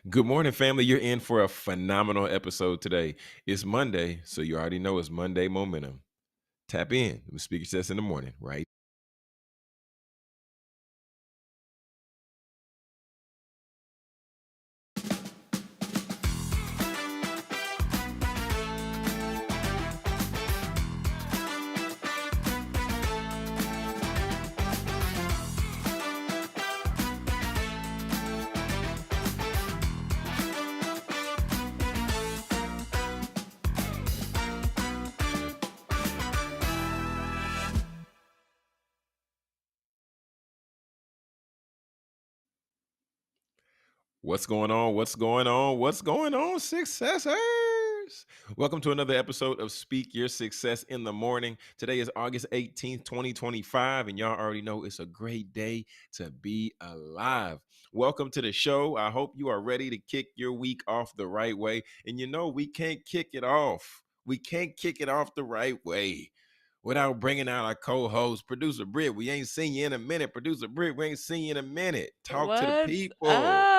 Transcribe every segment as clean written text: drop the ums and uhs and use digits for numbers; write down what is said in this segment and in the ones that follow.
Good morning, family. You're in for a phenomenal episode today. It's Monday, so you already know it's Monday momentum. Tap in with Speaker Sets in the morning, right? What's going on? What's going on? What's going on, successors? Welcome to another episode of Speak Your Success in the Morning. Today is August 18th, 2025, and y'all already know it's a great day to be alive. Welcome to the show. I hope you are ready to kick your week off the right way. And you know, we can't kick it off. We can't kick it off the right way without bringing out our co-host, Producer Britt. We ain't seen you in a minute. Producer Britt, we ain't seen you in a minute. Talk to the What's people. up?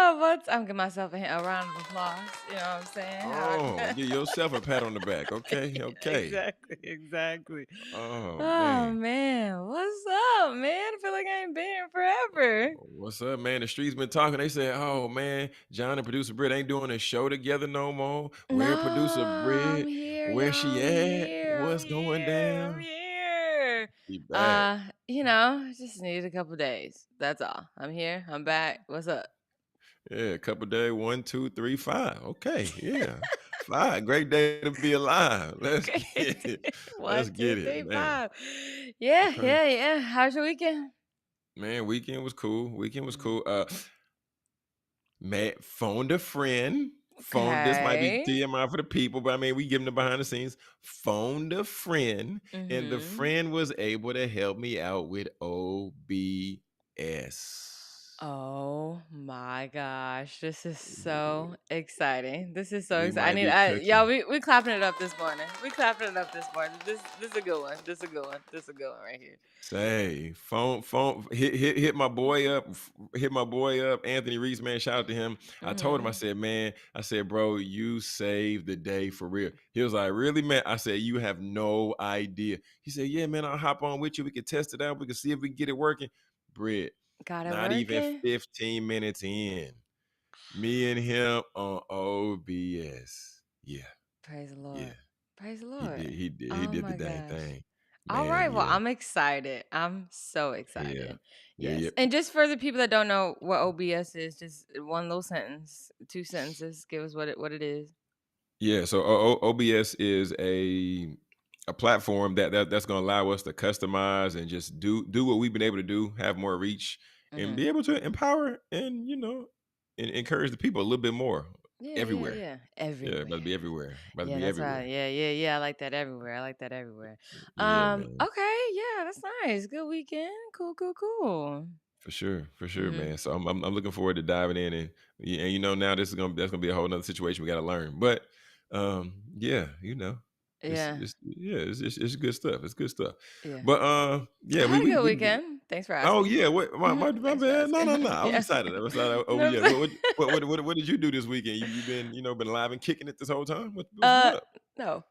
I'm giving myself a round of applause. You know what I'm saying? Oh, give yourself a pat on the back. Okay, okay. Exactly. Oh Oh man. man, what's up, man? I feel like I ain't been here forever. What's up, man? The streets been talking. They said, oh man, John and producer Britt ain't doing a show together no more. No, Where producer I'm Britt? here, Where y'all. she I'm at? here. I'm What's going here. I'm down? here. She back. Just needed a couple days. That's all. I'm here. I'm back. What's up? Yeah, a couple days. 1, 2, 3, 5. Okay, yeah. 5. Great day to be alive. Let's get Great. it. Let's One, two, get it, three, man. five. Yeah. How's your weekend? Man, weekend was cool. Weekend was Mm. cool. Man, phoned a friend. Phone. This might be Okay. TMI for the people, but I mean, we give them the behind the scenes. Phoned a friend, and the Mm-hmm. friend was able to help me out with OBS. Oh my gosh, this is so exciting. This is so We exciting. might be cooking. We clapping it up this morning. We clapping it up this morning. This is a good one. This is a good one. This is a good one right here. Say, phone, hit my boy up, hit my boy up, Anthony Reese, man. Shout out to him. I told him, I Mm-hmm. said, man, I said, bro, you saved the day for real. He was like, really, man? I said, you have no idea. He said, yeah, man, I'll hop on with you. We can test it out. We can see if we can get it working. Britt, Got it not even working? 15 minutes in, me and him on OBS. Yeah, Praise the yeah. Lord. Praise the He did, Lord. he did, he Oh did the my dang gosh. thing. All Man, right. Well, yeah, I'm excited. I'm so yeah, excited. yeah, Yes. yeah. And just for the people that don't know what OBS is, just one little sentence, two sentences. Give us what it is. Yeah, so OBS is a platform that's going to allow us to customize and just do what we've been able to do, have more reach, and Mm-hmm. be able to empower and encourage the people a little bit more everywhere. Yeah. Yeah, about to be Everywhere. everywhere. About to Yeah, be that's right. everywhere. Yeah. I like that everywhere. I like that everywhere. Yeah, man. Okay, yeah, that's nice. Good weekend. Cool. For sure, Mm-hmm. man. So I'm looking forward to diving in and now that's gonna be a whole nother situation we got to learn. But yeah, Yeah. it's good stuff. It's good stuff. Yeah. But I yeah, had a good we weekend. Thanks for oh asking. yeah, what my Thanks for bad. No, no, asking. no. I was Yeah. excited. I was excited. Oh No, I'm yeah. sorry. What did you do this weekend? You been been alive and kicking it this whole time? What's been Uh, up? no.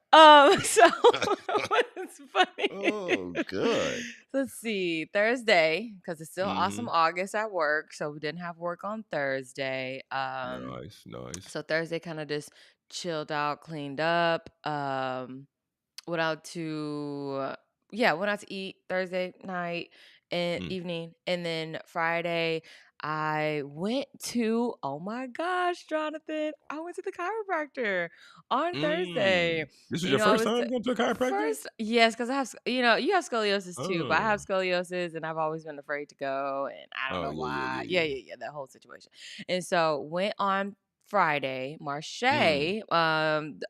So what's funny? Oh, good. Let's see. Thursday, because it's still awesome Mm-hmm. August at work, so we didn't have work on Thursday. Nice, nice. So Thursday kind of just chilled out, cleaned up. Went out to went out to eat Thursday night and Mm. evening, and then Friday I went to, oh my gosh, Jonathan, I went to the chiropractor on Thursday. This was You your know, I first was time going to a chiropractor? first, yes, because I have, you have scoliosis too, but I have Oh. scoliosis and I've always been afraid to go, and I don't Oh, know yeah, yeah, why. yeah, Yeah, yeah. yeah, yeah, that whole situation. And so went on Friday. Mm. Marche,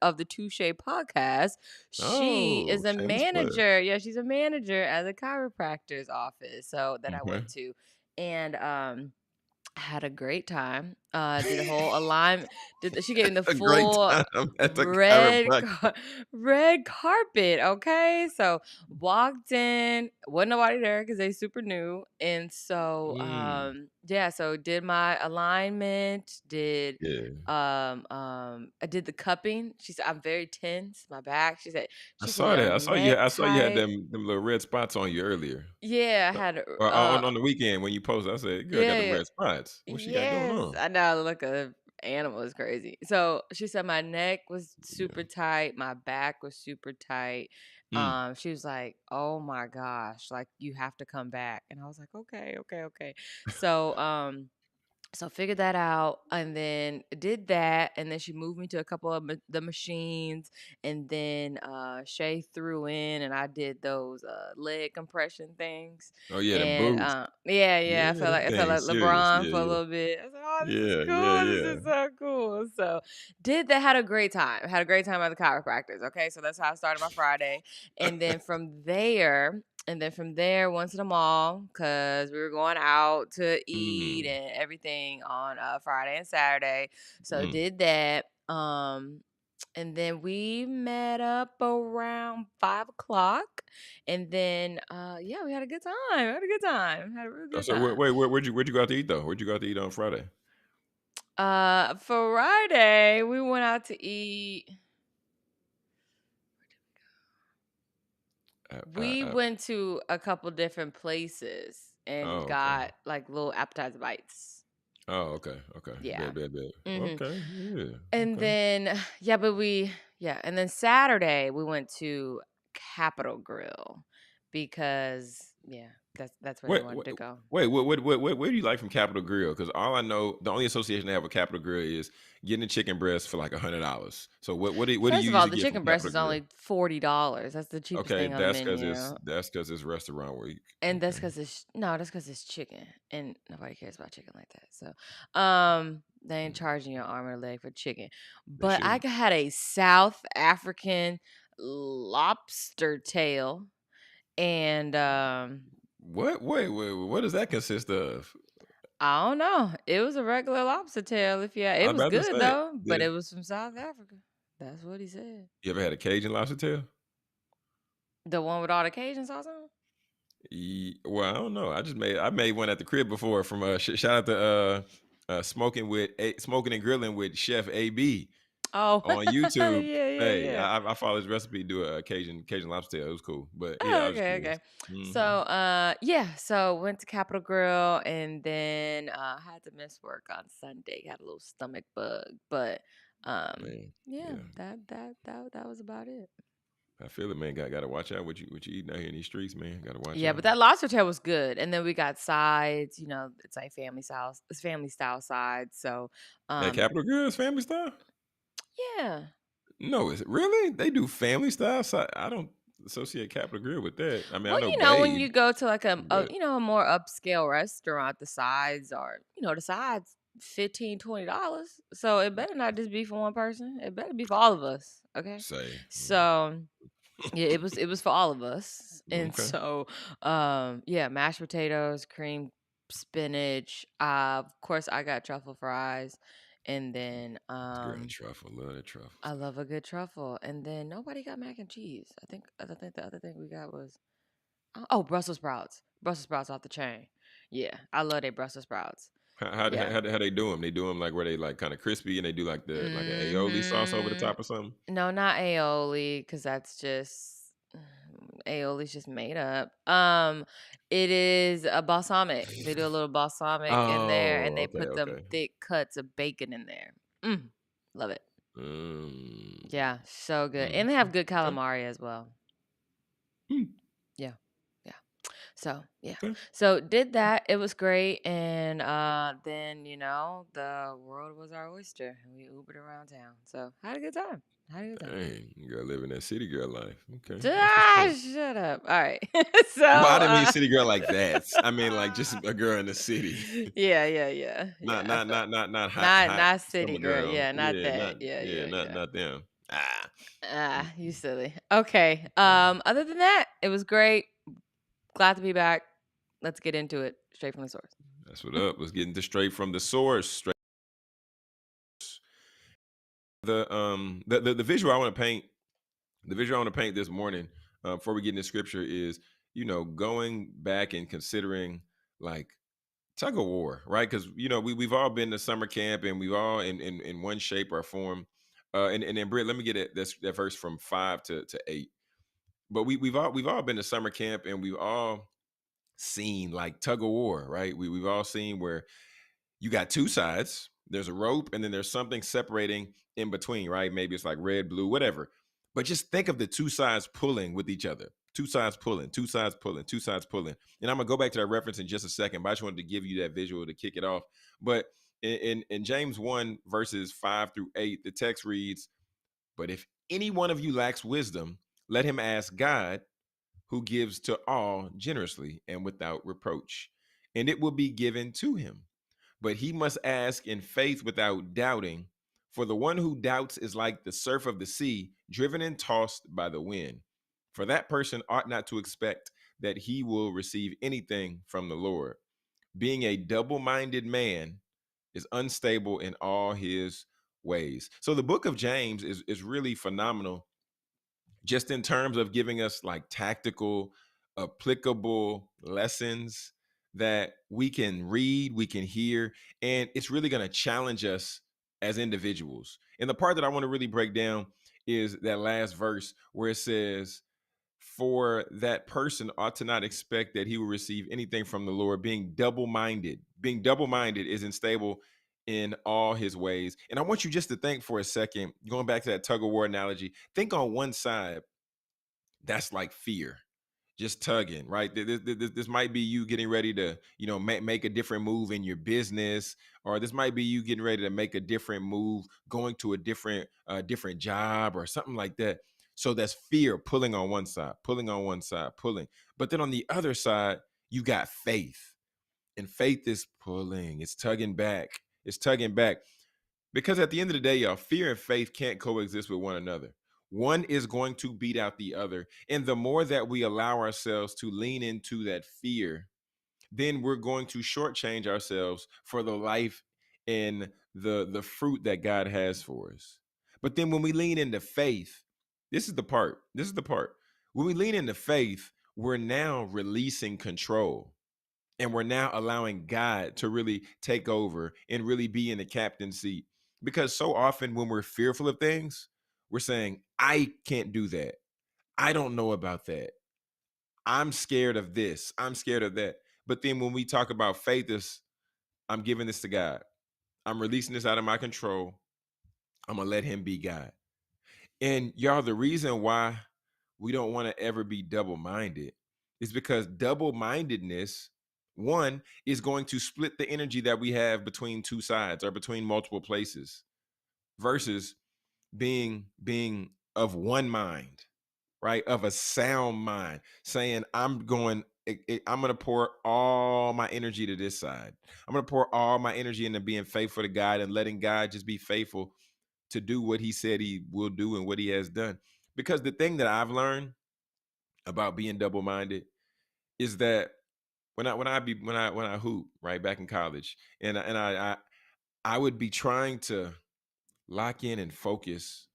of the Touche podcast, she Oh, is a shameless plug. manager. Yeah, she's a manager at the chiropractor's office. So that I Okay. went to, and had a great time. Did the whole alignment. She gave me the A great full time at the red chiropractor. red carpet. Okay, so walked in, wasn't nobody there because they super new, and so Mm, yeah, so did my alignment. yeah. I did the cupping. She said I'm very tense. My back. I She said saw your that. neck I saw you had tight. them little red spots on you earlier. Yeah, I Uh, had or on the weekend when you posted, I said, "Girl got yeah, them yeah. red spots. What she got going Yes, on?" I know I look a animal is crazy. So she said my neck was Yeah. super tight, my back was super tight. Mm. She was like, "Oh my gosh, like you have to come back." And I was like, "Okay, okay, okay." So so figured that out and then did that, and then she moved me to a couple of the machines, and then Shay threw in and I did those leg compression things. Oh, yeah, them And boots. yeah, Yeah, them I felt like things serious. LeBron Yeah, for a yeah. little bit. I was like, oh, this is Yeah, yeah, cool, this yeah. is so cool. So did that, had a great time, had a great time at the chiropractors. Okay, so that's how I started my Friday. And then from there, went to the mall because we were going out to eat Mm, and everything on Friday and Saturday. So mm. did that. And then we met up around 5 o'clock. And then yeah, we had a good time. Had a good time. Had a real Oh, good so time. where'd you go out to eat, though? Where'd you go out to eat on Friday? Friday, we went out to eat. We I went to a couple different places and oh, okay. got like little appetizer bites. Oh, okay, okay. Yeah. Bet. hmm Okay, yeah, And okay. then and then Saturday we went to Capitol Grill because that's where they Wait, wanted wait, to go. what do you like from Capital Grill? Because all I know, the only association I have with Capital Grill is getting a chicken breast for like $100. So what do you First of all, usually the get from chicken breast Capital is Grill? only $40. That's the cheapest Okay, thing on the menu. that's because it's restaurant week. And Okay, that's because it's chicken, and nobody cares about chicken like that. So, they ain't mm, charging your arm or leg for chicken. they But shouldn't. had a South African lobster tail, and What? What does that consist of? I don't know. It was a regular lobster tail. If yeah, I it was was about to good say, though, did but it? it was from South Africa. That's what he said. You ever had a Cajun lobster tail? The one with all the Cajun sauce on. Well, I don't know. I made one at the crib before from shout out to smoking and grilling with Chef AB Oh, on YouTube. Hey, yeah. I follow his recipe. Do a Cajun lobster tail. It was cool, but yeah, Oh, I was okay, curious. okay. So, Hmm. so went to Capitol Grill and then had to miss work on Sunday. Got a little stomach bug, but Man, yeah, yeah, that was about it. I feel it, man. Got to watch out what you eating out here in these streets, man. Got to watch Yeah, but out. that lobster tail was good. And then we got sides, it's like family style sides. So, That um, Capital Girls family style? yeah. No, is it really? They do family style. So I don't associate Capital Grill with that. I mean, I Well, know when Babe, you go to like but a more upscale restaurant, the sides are, the sides $15-$20. So it better not just be for one person. It better be for all of us. Okay. say, So yeah, it was for all of us. And okay. so yeah, mashed potatoes, cream spinach. Of course I got truffle fries. And then Girl, truffle, love the I truffles. love a good truffle. And then nobody got mac and cheese. I think the other thing we got was oh, Brussels sprouts. Brussels sprouts off the chain. Yeah, I love their Brussels sprouts. Yeah. How they do them? They do them like where they like kind of crispy and they do like the like an aioli sauce over the Mhm. top or something. No, not aioli, because that's just aioli's just made up. It is a balsamic. They do a little balsamic in there, and Oh, they put them okay. thick cuts of bacon in there. Love it. Mm, Yeah, so good, mm, and they have good okay. calamari as well. Mm, Yeah, yeah. So yeah, okay. so did that. It was great, and then the world was our oyster, and we Ubered around town. So had a good time. Had a good time. Dang, you gotta live in that city girl life. Okay, that's what's Ah, up. shut up. All right. So Well, I didn't mean city girl like that. I mean like just a girl in the city. yeah. So Not hot not city summer girl. girl. Yeah, not Yeah, that. Yeah, not them. Ah. Ah, you Mm-mm. silly. Okay. Yeah. Other than that, it was great. Glad to be back. Let's get into it straight from the source. That's what up. Let's get into straight from the source. Straight The visual I want to paint, the visual I want to paint this morning, before we get into scripture, is going back and considering, like, tug of war, right? Because we've all been to summer camp, and we've all in one shape or form. And then Britt, let me get that verse from 5 to 8. But we've all been to summer camp, and we've all seen like tug of war, right? We've all seen where you got two sides. There's a rope, and then there's something separating in between, right? Maybe it's like red, blue, whatever. But just think of the two sides pulling with each other. Two sides pulling, two sides pulling, two sides pulling. And I'm gonna go back to that reference in just a second, but I just wanted to give you that visual to kick it off. But in James 1, verses 5 through 8, the text reads, "But if any one of you lacks wisdom, let him ask God, who gives to all generously and without reproach, and it will be given to him. But he must ask in faith without doubting. For the one who doubts is like the surf of the sea, driven and tossed by the wind. For that person ought not to expect that he will receive anything from the Lord. Being a double minded man is unstable in all his ways." So the book of James is really phenomenal, just in terms of giving us like tactical, applicable lessons that we can read, we can hear, and it's really going to challenge us as individuals. And the part that I want to really break down is that last verse where it says, "For that person ought to not expect that he will receive anything from the Lord, being double minded." Being double minded is unstable in all his ways. And I want you just to think for a second, going back to that tug of war analogy, think on one side, that's like fear, just tugging, right? This might be you getting ready to make a different move in your business, or this might be you getting ready to make a different move, going to a different job or something like that. So that's fear pulling on one side, pulling on one side, pulling. But then on the other side, you got faith, and faith is pulling, it's tugging back, it's tugging back. Because at the end of the day, y'all, fear and faith can't coexist with one another. One is going to beat out the other. And the more that we allow ourselves to lean into that fear, then we're going to shortchange ourselves for the life and the fruit that God has for us. But then when we lean into faith, this is the part. This is the part. When we lean into faith, we're now releasing control, and we're now allowing God to really take over and really be in the captain seat. Because so often when we're fearful of things, we're saying, "I can't do that. I don't know about that. I'm scared of this. I'm scared of that." But then when we talk about faith, is, "I'm giving this to God. I'm releasing this out of my control. I'm going to let him be God." And y'all, the reason why we don't want to ever be double minded is because double mindedness, one, is going to split the energy that we have between two sides or between multiple places, versus being of one mind, right? Of a sound mind, saying, I'm going to pour all my energy to this side. I'm going to pour all my energy into being faithful to God and letting God just be faithful to do what he said he will do and what he has done. Because the thing that I've learned about being double-minded is that when I hoop, right, back in college, and I would be trying to lock in and focus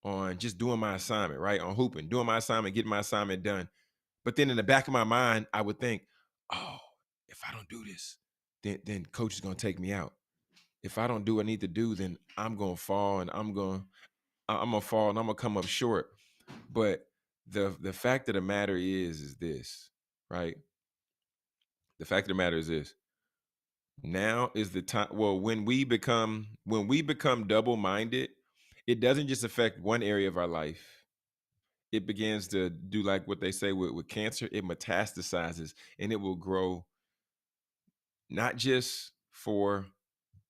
on just doing my assignment, right? On hooping, doing my assignment, getting my assignment done. But then in the back of my mind, I would think, "Oh, if I don't do this, then coach is gonna take me out. If I don't do what I need to do, then I'm gonna fall, and I'm gonna fall, and I'm gonna come up short." But the fact of the matter is this, right? The fact of the matter is this. Now is the time. Well, when we become double-minded, it doesn't just affect one area of our life. It begins to do like what they say with cancer, it metastasizes, and it will grow, not just for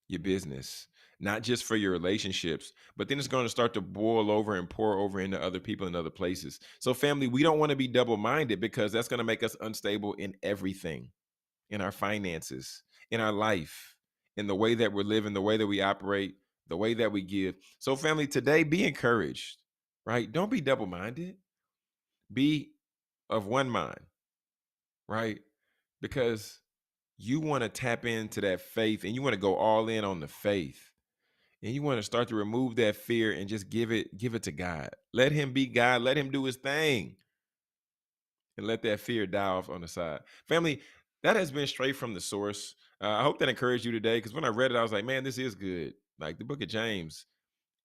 your business, not just for your relationships, but then it's going to start to boil over and pour over into other people in other places. So, family, we don't want to be double minded, because that's going to make us unstable in everything, in our finances, in our life, in the way that we're living, the way that we operate, the way that we give. So, family, today, be encouraged, right? Don't be double minded, be of one mind, right? Because you want to tap into that faith, and you want to go all in on the faith. and you want to start to remove that fear and just give it to God. Let him be God. Let him do his thing, and let that fear die off on the side. Family, that has been straight from the source. I hope that encouraged you today, because when I read it, I was like, man, this is good. Like, the book of James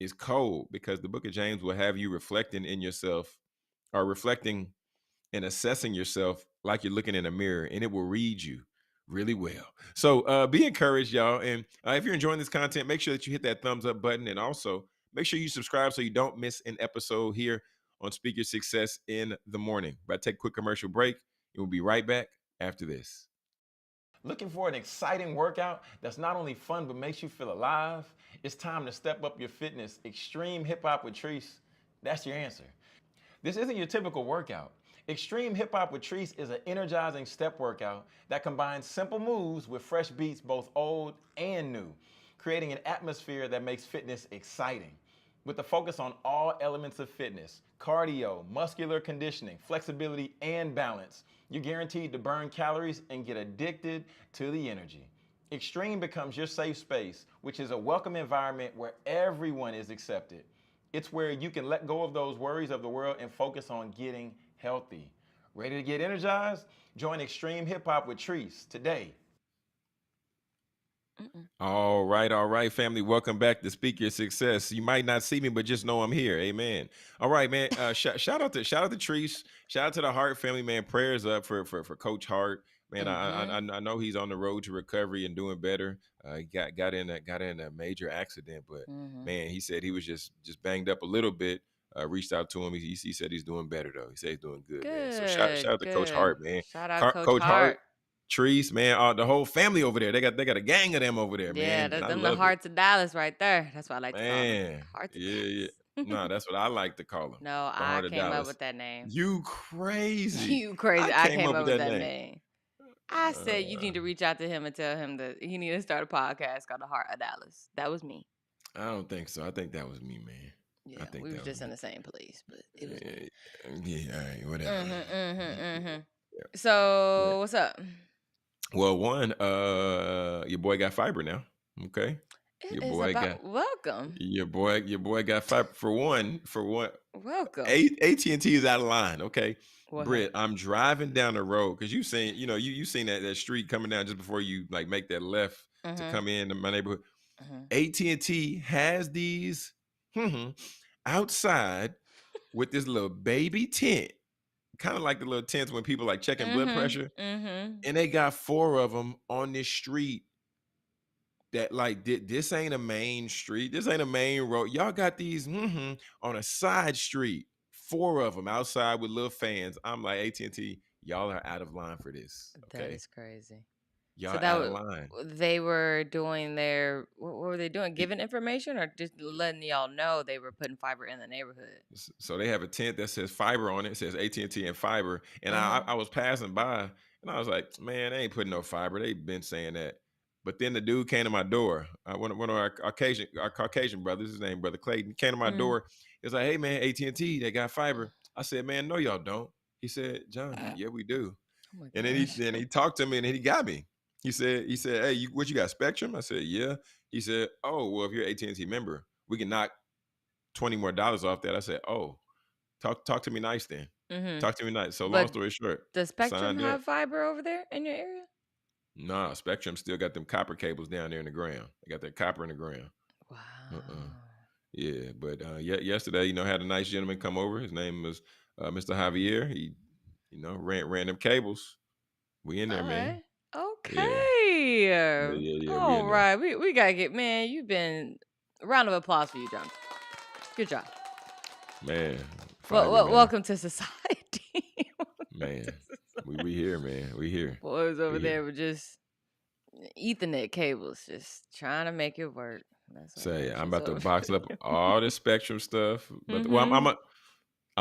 is cold, because the book of James will have you reflecting in yourself, or reflecting and assessing yourself like you're looking in a mirror, and it will read you really well. So be encouraged, y'all. And if you're enjoying this content, make sure that you hit that thumbs up button, and also make sure you subscribe so you don't miss an episode here on Speak Your Success in the Morning. But take a quick commercial break, and we'll be right back after this. Looking for an exciting workout that's not only fun but makes you feel alive? It's time to step up your fitness. Extreme Hip Hop with Treese, that's your answer. This isn't your typical workout. Extreme Hip Hop with Treese is an energizing step workout that combines simple moves with fresh beats, both old and new, creating an atmosphere that makes fitness exciting. With a focus on all elements of fitness, cardio, muscular conditioning, flexibility, and balance, you're guaranteed to burn calories and get addicted to the energy. Extreme becomes your safe space, which is a welcome environment where everyone is accepted. It's where you can let go of those worries of the world and focus on getting healthy. Ready to get energized? Join Extreme Hip Hop with Treese today. All right, family. Welcome back to Speak Your Success. You might not see me, but just know I'm here. Amen. All right, man. Shout out to Treese. Shout out to the Hart family, man. Prayers up for Coach Hart. Man, I know he's on the road to recovery and doing better. He got in a major accident, but man, he said he was just banged up a little bit. Reached out to him. He said he's doing better though. He said he's doing good, man. So shout Good, out to Coach good. Hart, man. Shout out Coach Coach Hart, Hart. Treese, man, the whole family over there. They got a gang of them over there, Yeah, man, and I them the love it, Hearts of Dallas right there. That's what I like to call them. man. Hearts of Yeah, yeah. Dallas. No, that's what I like to call them, No, the I Heart of came up Dallas. with that name. You crazy? You crazy. I I came came up up with with that that name. name. I said you Uh, need to reach out to him and tell him that he need to start a podcast called The Heart of Dallas. That was me. I don't think so. I think that was me, man. I Yeah, think we that was was just in me. the same place, but it was me. Yeah, all right, whatever. Yeah, yeah. So what's up? Well, one, your boy got fiber now. Okay, It your is boy got about welcome. your boy got fiber. For one, Welcome. AT&T is out of line. Okay, What Britt, happened? I'm driving down the road because you seen, you seen that street coming down just before you like make that left to Mm-hmm. come into my neighborhood. Mm-hmm. AT&T has these outside with this little baby tent, kind of like the little tents when people like checking blood Mm-hmm. pressure, Mm-hmm. and they got 4 of them on this street. That like this ain't a main street. This ain't a main road. Y'all got these on a side street. 4 of them outside with little fans. I'm like, AT&T, y'all are out of line for this. That Okay, is crazy. So y'all that out of was line. they were doing their what were they doing? Giving information or just letting y'all know they were putting fiber in the neighborhood? So they have a tent that says fiber on it. It says AT&T and fiber. And Mm-hmm. I was passing by, and I was like, man, they ain't putting no fiber. They've been saying that. But then the dude came to my door. One of our Caucasian brothers, his name Brother Clayton, came to my Mm-hmm. door. He was like, hey man, AT&T, they got fiber. I said, man, no, y'all don't. He said, John, yeah, we do. Oh my And gosh. then he talked to me, and then he got me. He said, hey, what you got, Spectrum? I said, yeah. He said, oh, well, if you're an AT&T member, we can knock $20 more off that. I said, oh, talk to me nice then. Mm-hmm. Talk to me nice. So long But story short, does Spectrum signed up. have fiber over there in your area? Nah, Spectrum still got them copper cables down there in the ground. They got that copper in the ground. Wow. Yeah, but yesterday, had a nice gentleman come over. His name was Mr. Javier. He, ran them cables. We in there, All man. right. Yeah, Okay. we All in there, right. We gotta get man. You've been round of applause for you, John. Good job. man. Well, Fiber, man, welcome to society. man. We here, man. We here. Boys over We here. there were just Ethernet cables, just trying to make it work. That's what Say, I'm she's about to over box up there. all the Spectrum stuff, but well, Mm-hmm. I'm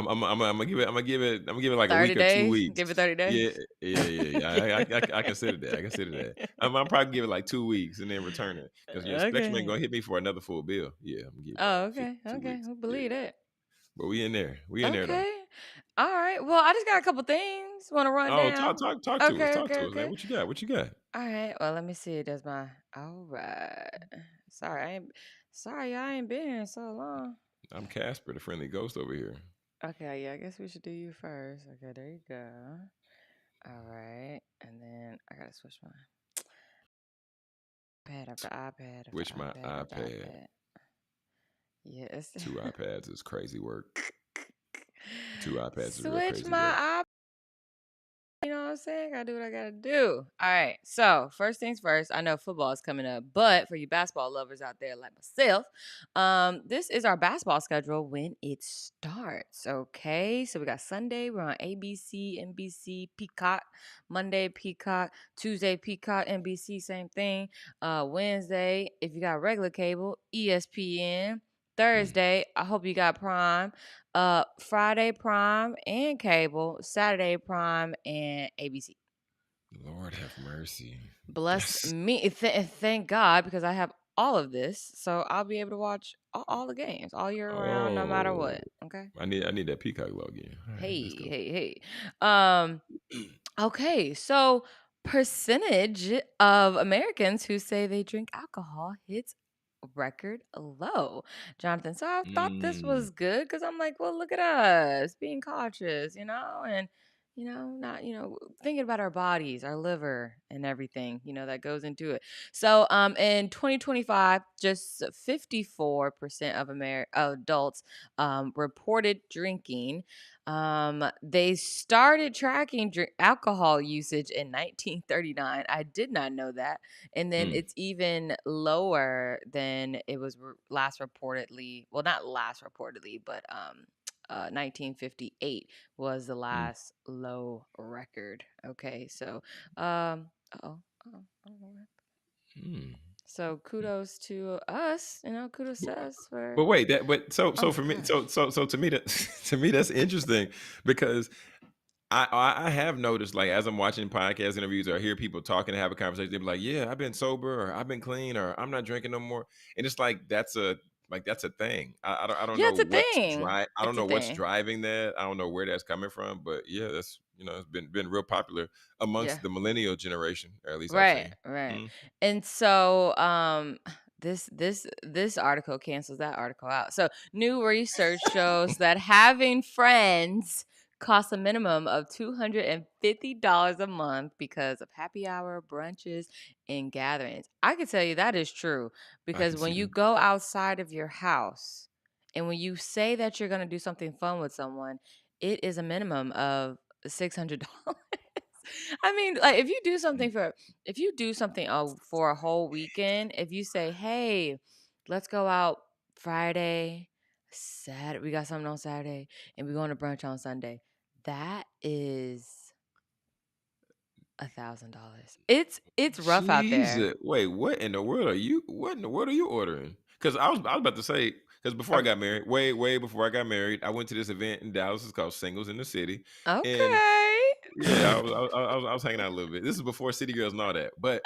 gonna give it like a 30 week or 2 days. weeks. Give it 30 Yeah, days. I consider that. I consider that. I'm probably give it like 2 weeks and then return it, because your Spectrum ain't gonna Okay. hit me for another full bill. Yeah, I'm gonna give it Oh, like okay. 2 Okay. weeks. We Yeah, believe that. but we in there. We in there though. Okay. All right. Well, I just got a couple things want to run Oh, down. talk to us. Okay. Talk Okay. to us, man. Okay. What you got? What you got? All right. Well, let me see. Does my all right. Sorry. Sorry, I ain't been here so long. I'm Casper, the friendly ghost over here. Okay, yeah, I guess we should do you first. Okay, there you go. All right, and then I gotta switch my iPad after iPad after Switch my iPad after iPad. iPad. Yes. 2 iPads is crazy work. 2 iPads is real Switch crazy work. my You know what I'm saying? Gotta do what I gotta do. All right. So first things first, I know football is coming up, but for you basketball lovers out there like myself, this is our basketball schedule when it starts. Okay. So we got Sunday, we're on ABC, NBC, Peacock, Monday, Peacock, Tuesday, Peacock, NBC, same thing. Wednesday, if you got regular cable, ESPN. Mm. Thursday, I hope you got Prime. Friday Prime and cable, Saturday Prime and ABC. Lord have mercy. Bless That's me. Thank God because I have all of this, so I'll be able to watch all the games all year round, no matter oh, what. Okay. I need that Peacock login. All right, let's Hey, go. hey, hey. Um. Okay, so percentage of Americans who say they drink alcohol hits record low. Jonathan, so I thought this Mm. was good because I'm like, well, look at us being cautious, and not thinking about our bodies, our liver, and everything that goes into it. So, in 2025, just 54% of adults reported drinking. They started tracking alcohol usage in 1939. I did not know that. And then Mm. it's even lower than it was last reportedly. Well, not last reportedly, but 1958 was the Mm. last low record. Okay, so uh-oh, uh-oh. Mm. So kudos to us, kudos But to us for. but wait, Oh so my for me, gosh. to me that to me that's interesting because I have noticed, like, as I'm watching podcast interviews or I hear people talking and have a conversation, they be like, "Yeah, I've been sober," or "I've been clean," or "I'm not drinking no more," and it's like that's a thing. I don't Yeah, know it's a what's thing. I don't It's a know what's thing. driving that. I don't know where that's coming from, but yeah, that's it's been real popular Yeah. amongst the millennial generation, or at least I'll Right, say. right. Mm, And so this article cancels that article out. So new research shows that having friends costs a minimum of $250 a month because of happy hour, brunches, and gatherings. I can tell you that is true I because can when see you that. go outside of your house and when you say that you're going to do something fun with someone, it is a minimum of $600. I mean, like if you do something for a whole weekend, if you say, "Hey, let's go out Friday, Saturday, we got something on Saturday, and we're going to brunch on Sunday," that is $1,000. It's rough out there. Jesus. Wait, what in the world are you what in the world are you ordering? Because I was about to say, because before I Uh, got married, way before I got married, I went to this event in Dallas. It's called Singles in the City. And Okay. yeah, I was hanging out a little bit. This is before City Girls and all that. But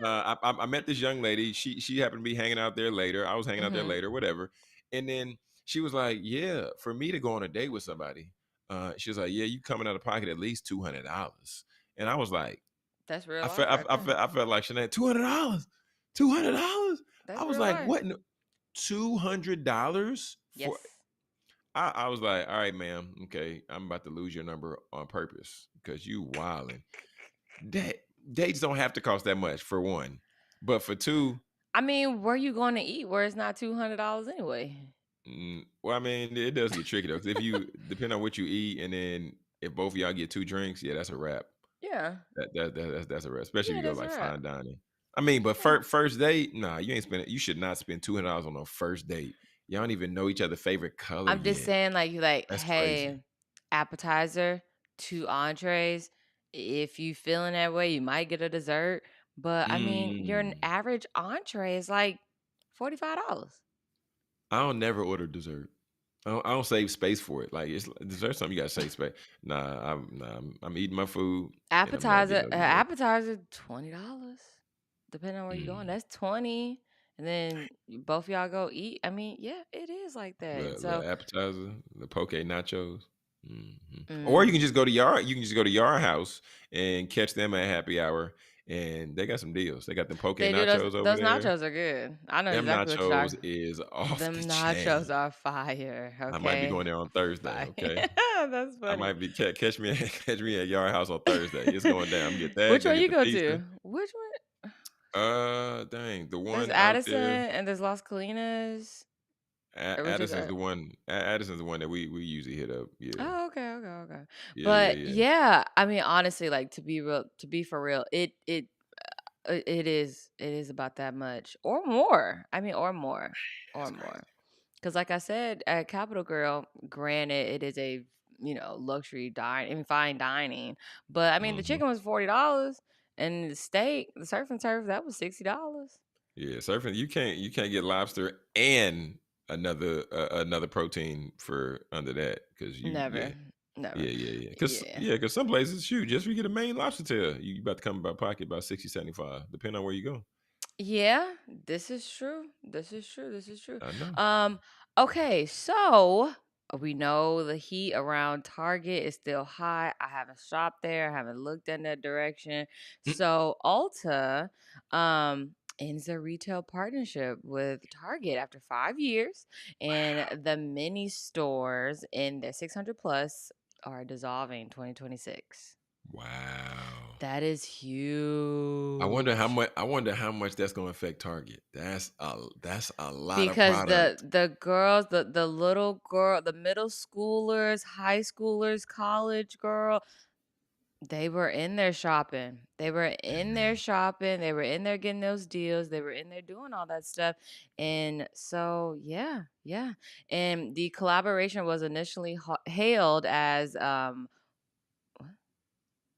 I met this young lady. She happened to be hanging out there later. I was hanging out there Mhm. later, whatever. And then she was like, "Yeah, for me to go on a date with somebody, she was like, yeah, you coming out of pocket at least $200." And I was like, That's real I life felt right I there. felt I felt like Sinead, $200, $200. I That's was real like, life. what? $200 for? Yes. I was like, all right, ma'am. Okay, I'm about to lose your number on purpose because you wilding. That dates don't have to cost that much for one, but for two, I mean, where you going to eat where it's not $200 anyway? well, I mean, it does get tricky though. Because if you depend on what you eat, and then if both of y'all get 2 drinks, yeah, that's a wrap. Yeah. That's a wrap, especially if Yeah, you go that's like right. fine dining. I mean, but Yeah. first date, nah, you ain't spending. You should not spend $200 on a first date. Y'all don't even know each other's favorite color I'm just yet. saying, like, you like, That's crazy. hey, appetizer, two entrees. If you feeling that way, you might get a dessert. But I mean, your Mm. average entree is like $45. I don't never order dessert. I don't save space for it. Like it's dessert something you gotta save space. Nah, I'm eating my food and I'm not getting Appetizer, no dessert. appetizer, $20. Depending on where you're going, Mm. that's 20. And then both y'all go eat. I mean, yeah, it is like that. And The so, appetizer, the poke nachos. Or you mm, can just go to Yard. You can just go to Yard House and catch them at happy hour. and they got some deals. They got them poke They do those nachos over those there. nachos are good. I know Them exactly what you're nachos talking. is off the Them nachos chain. are fire, I might be okay? going there on Thursday, Fire. okay? That's I funny. might be catch me catch me at Yard House on Thursday. It's going down. I'm gonna get that, Which gonna one get you the go pizza. to? Which one? Dang, the There's one out Addison there, and there's Las Colinas. Or which is Addison's the one. Addison's the one that we usually hit up. Yeah, Oh, okay, okay, okay. yeah, yeah, But yeah. yeah, I mean, honestly, like to be for real, it is about that much or more. I mean, or That's more. crazy. Because, like I said, at Capital Girl, granted, it is a luxury I mean, fine dining. But I mean, the Mhm. chicken was $40, and the steak, the surf and turf, that was $60. Yeah, surfing. You can't get lobster and another protein for under that because yeah. Never, never. Yeah, yeah, yeah. Because Yeah. yeah, because some places, shoot, just for you get a main lobster tail, you about to come about pocket about 60, 75, depending on where you go. Yeah, this is true. This is true. This is true. I know. Um, okay, so we know the heat around Target is still high. I haven't shopped there, I haven't looked in that direction. Mm, So Ulta ends a retail partnership with Target after 5 years, and the mini stores in the 600 plus are dissolving 2026. wow. That is I wonder how huge. much. I wonder how much that's going to affect Target. That's a lot of Because the product. the girls, the little girl, the middle schoolers, high schoolers, college girl, they were in there shopping. They were in there Dang. shopping. They were in there getting those deals. They were in there doing all that stuff. And so, yeah, yeah. And the collaboration was initially hailed as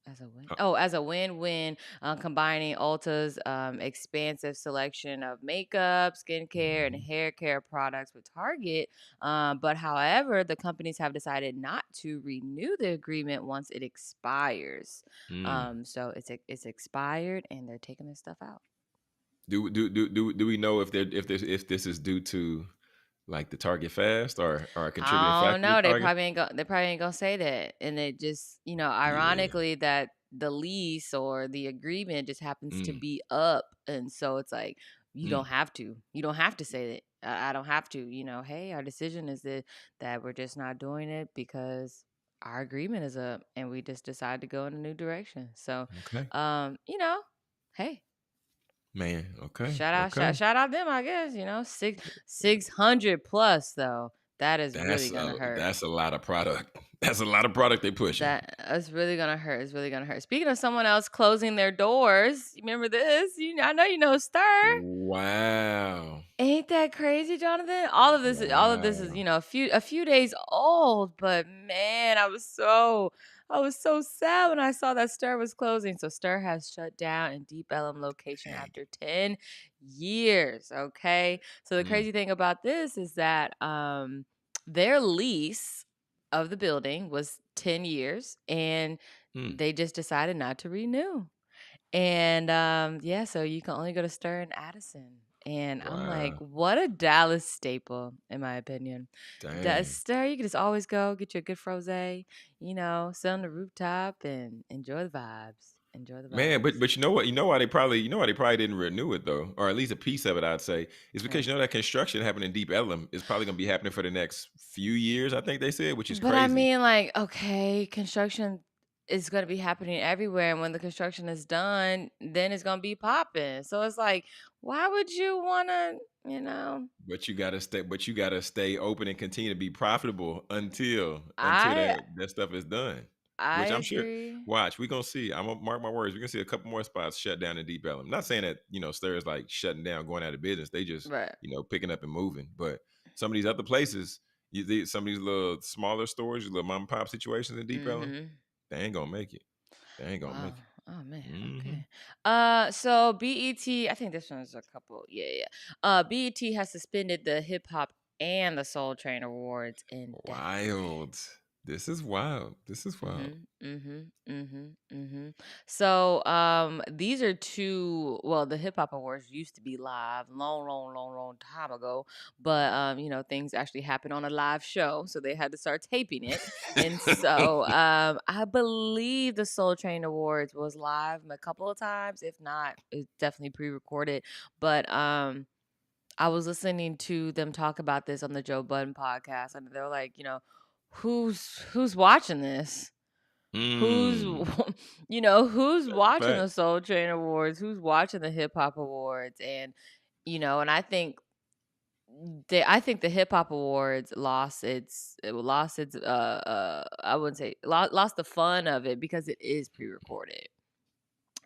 as a win? Huh, Oh, as a win-win, combining Ulta's expansive selection of makeup, skincare, and mhm, hair care products with Target. But however, the companies have decided not to renew the agreement once it expires. mm. So it's expired, and they're taking this stuff out. Do we know if this is due to like the Target fast or a contributing I don't factor to know. Target? They probably ain't gonna say that. And it just, Yeah. ironically that the lease or the agreement just happens to Mm, be up. And so it's like you mm. don't have to. You don't have to say that. I don't have to, hey, our decision is that we're just not doing it because our agreement is up and we just decide to go in a new direction. So Okay, hey, man. Okay, shout out, okay. shout out them, I guess, 600 plus though. That is really That's gonna a hurt. that's a lot of product. That's a lot of product they pushing. That it's really gonna hurt. It's really gonna hurt. Speaking of someone else closing their doors, you remember this? I know you know Stir. Wow. Ain't that crazy, Jonathan? All of this is, Wow. a few days old, but man, I was so sad when I saw that Stir was closing. So Stir has shut down in Deep Ellum location Dang after it. 10 years. Okay. So the Mm, crazy thing about this is that their lease of the building was 10 years and mm. they just decided not to renew. And, yeah, so you can only go to Stir in Addison. And I'm like, Wow. what a Dallas staple, in my opinion. That Dang. Stir, you can just always go get you a good frosé, sit on the rooftop and enjoy the vibes. Enjoy the Man, but vibes. but you know why they probably didn't renew it though, or at least a piece of it, I'd say, is because Right. you know that construction happening in Deep Ellum is probably gonna be happening for the next few years, I think they said, which is But I crazy. mean, like, okay, construction is going to be happening everywhere. And when the construction is done, then it's going to be popping. So it's like, why would you want to, you know? But you gotta stay open and continue to be profitable until I that stuff is done. I Which I'm sure. agree. Watch, we're gonna see. I'm gonna mark my words. We're gonna see a couple more spots shut down in Deep Ellum. Not saying that Stir is like shutting down, going out of business. They just Right. picking up and moving. But some of these other places, some of these little smaller stores, little mom and pop situations in Deep Ellum, Mhm. they ain't gonna make it. They ain't gonna Wow. make it. Oh man. Hmm. Okay. So BET, I think this one's a couple. Yeah, yeah. BET has suspended the hip hop and the Soul Train awards Wild. indefinitely. This is wild. This is wild. Mhm, mhm, mhm, mhm. So, these are two. Well, the Hip Hop Awards used to be live, long, long, long, long time ago. But things actually happen on a live show, so they had to start taping it. And so, I believe the Soul Train Awards was live a couple of times. If not, it's definitely pre-recorded. But I was listening to them talk about this on the Joe Budden podcast, and they're like, who's watching this? Who's Mm, who's that's a watching fact. the Soul Train Awards? Who's watching the Hip Hop Awards? And and I think the Hip Hop Awards lost its I wouldn't say lost the fun of it because it is pre-recorded.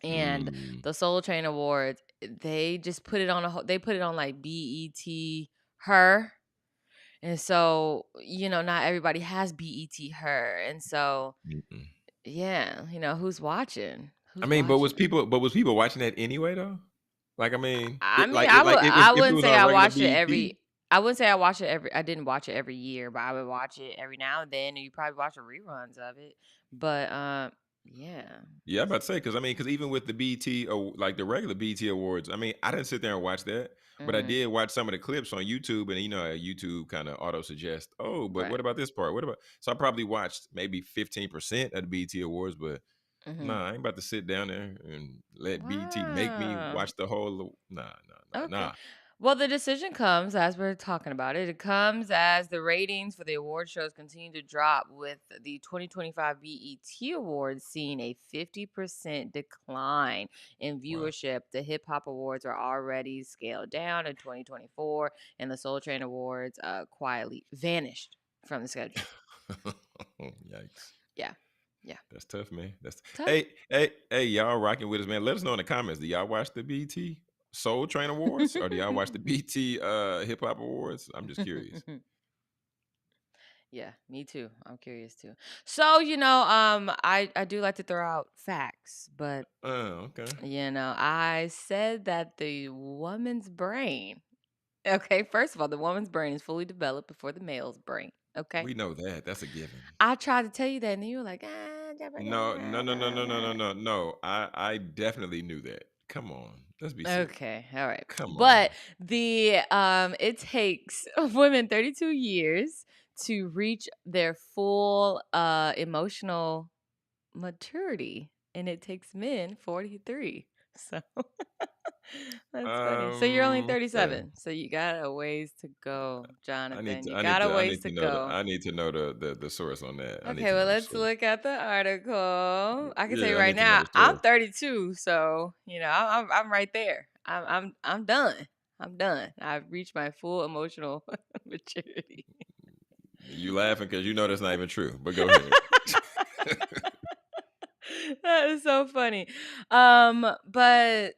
And Mm, the Soul Train Awards, they just put it on they put it on like BET her. And so, not everybody has BET her. And so, mm-mm. yeah, who's watching? I Who's mean, but watching? was people watching that anyway though? Like, I mean, I mean, I would I if it wouldn't was say on I regular watched it BET, every I wouldn't say I watch it every I didn't watch it every year, but I would watch it every now and then, and you probably watch the reruns of it. But yeah. yeah, I'm about to say because I mean, because even with the BET or like the regular BET awards, I mean, I didn't sit there and watch that, but I Mhm. did watch some of the clips on YouTube, and YouTube kind of auto suggest, oh, but Right. what about this part? What about? So I probably watched maybe 15% of the BET awards, but Mhm. nah, I ain't about to sit down there and let BET make me Wow. watch the whole. Nah, nah, nah, Okay. nah. Well, the decision comes as we're talking about it. It comes as the ratings for the award shows continue to drop, with the 2025 BET Awards seeing a 50% decline in Wow. viewership. The Hip Hop Awards are already scaled down in 2024, and the Soul Train Awards quietly vanished from the schedule. Yikes. Yeah. Yeah. That's tough, man. That's Tough. hey, y'all rocking with us, man. Let us know in the comments. Do y'all watch the BT Soul Train Awards or do y'all watch the BT Hip Hop Awards? I'm just curious. Yeah, me too. I'm curious too. So, I do like to throw out facts, but Okay. I said that the woman's brain. Okay, first of all, the woman's brain is fully developed before the male's brain. Okay. We know that. That's a given. I tried to tell you that, and then you were like, No, no, no, no, no, no, no, no, no. I definitely knew that. Come on. Let's be serious. okay, all right. Come But on. it takes women 32 years to reach their full emotional maturity, and it takes men 43. So that's funny. So you're only Okay. 37. So you got a ways to go, I need Jonathan. to You I need got a to I ways need to to know the go. I need to know the source on that. I need Okay, to well, know the let's source. look at the article. I can tell you Yeah, I right need to know now, the I'm source. 32, so I'm right there. I'm done. I'm done. I've reached my full emotional maturity. You laughing because you know that's not even true, but go ahead. That is so funny. But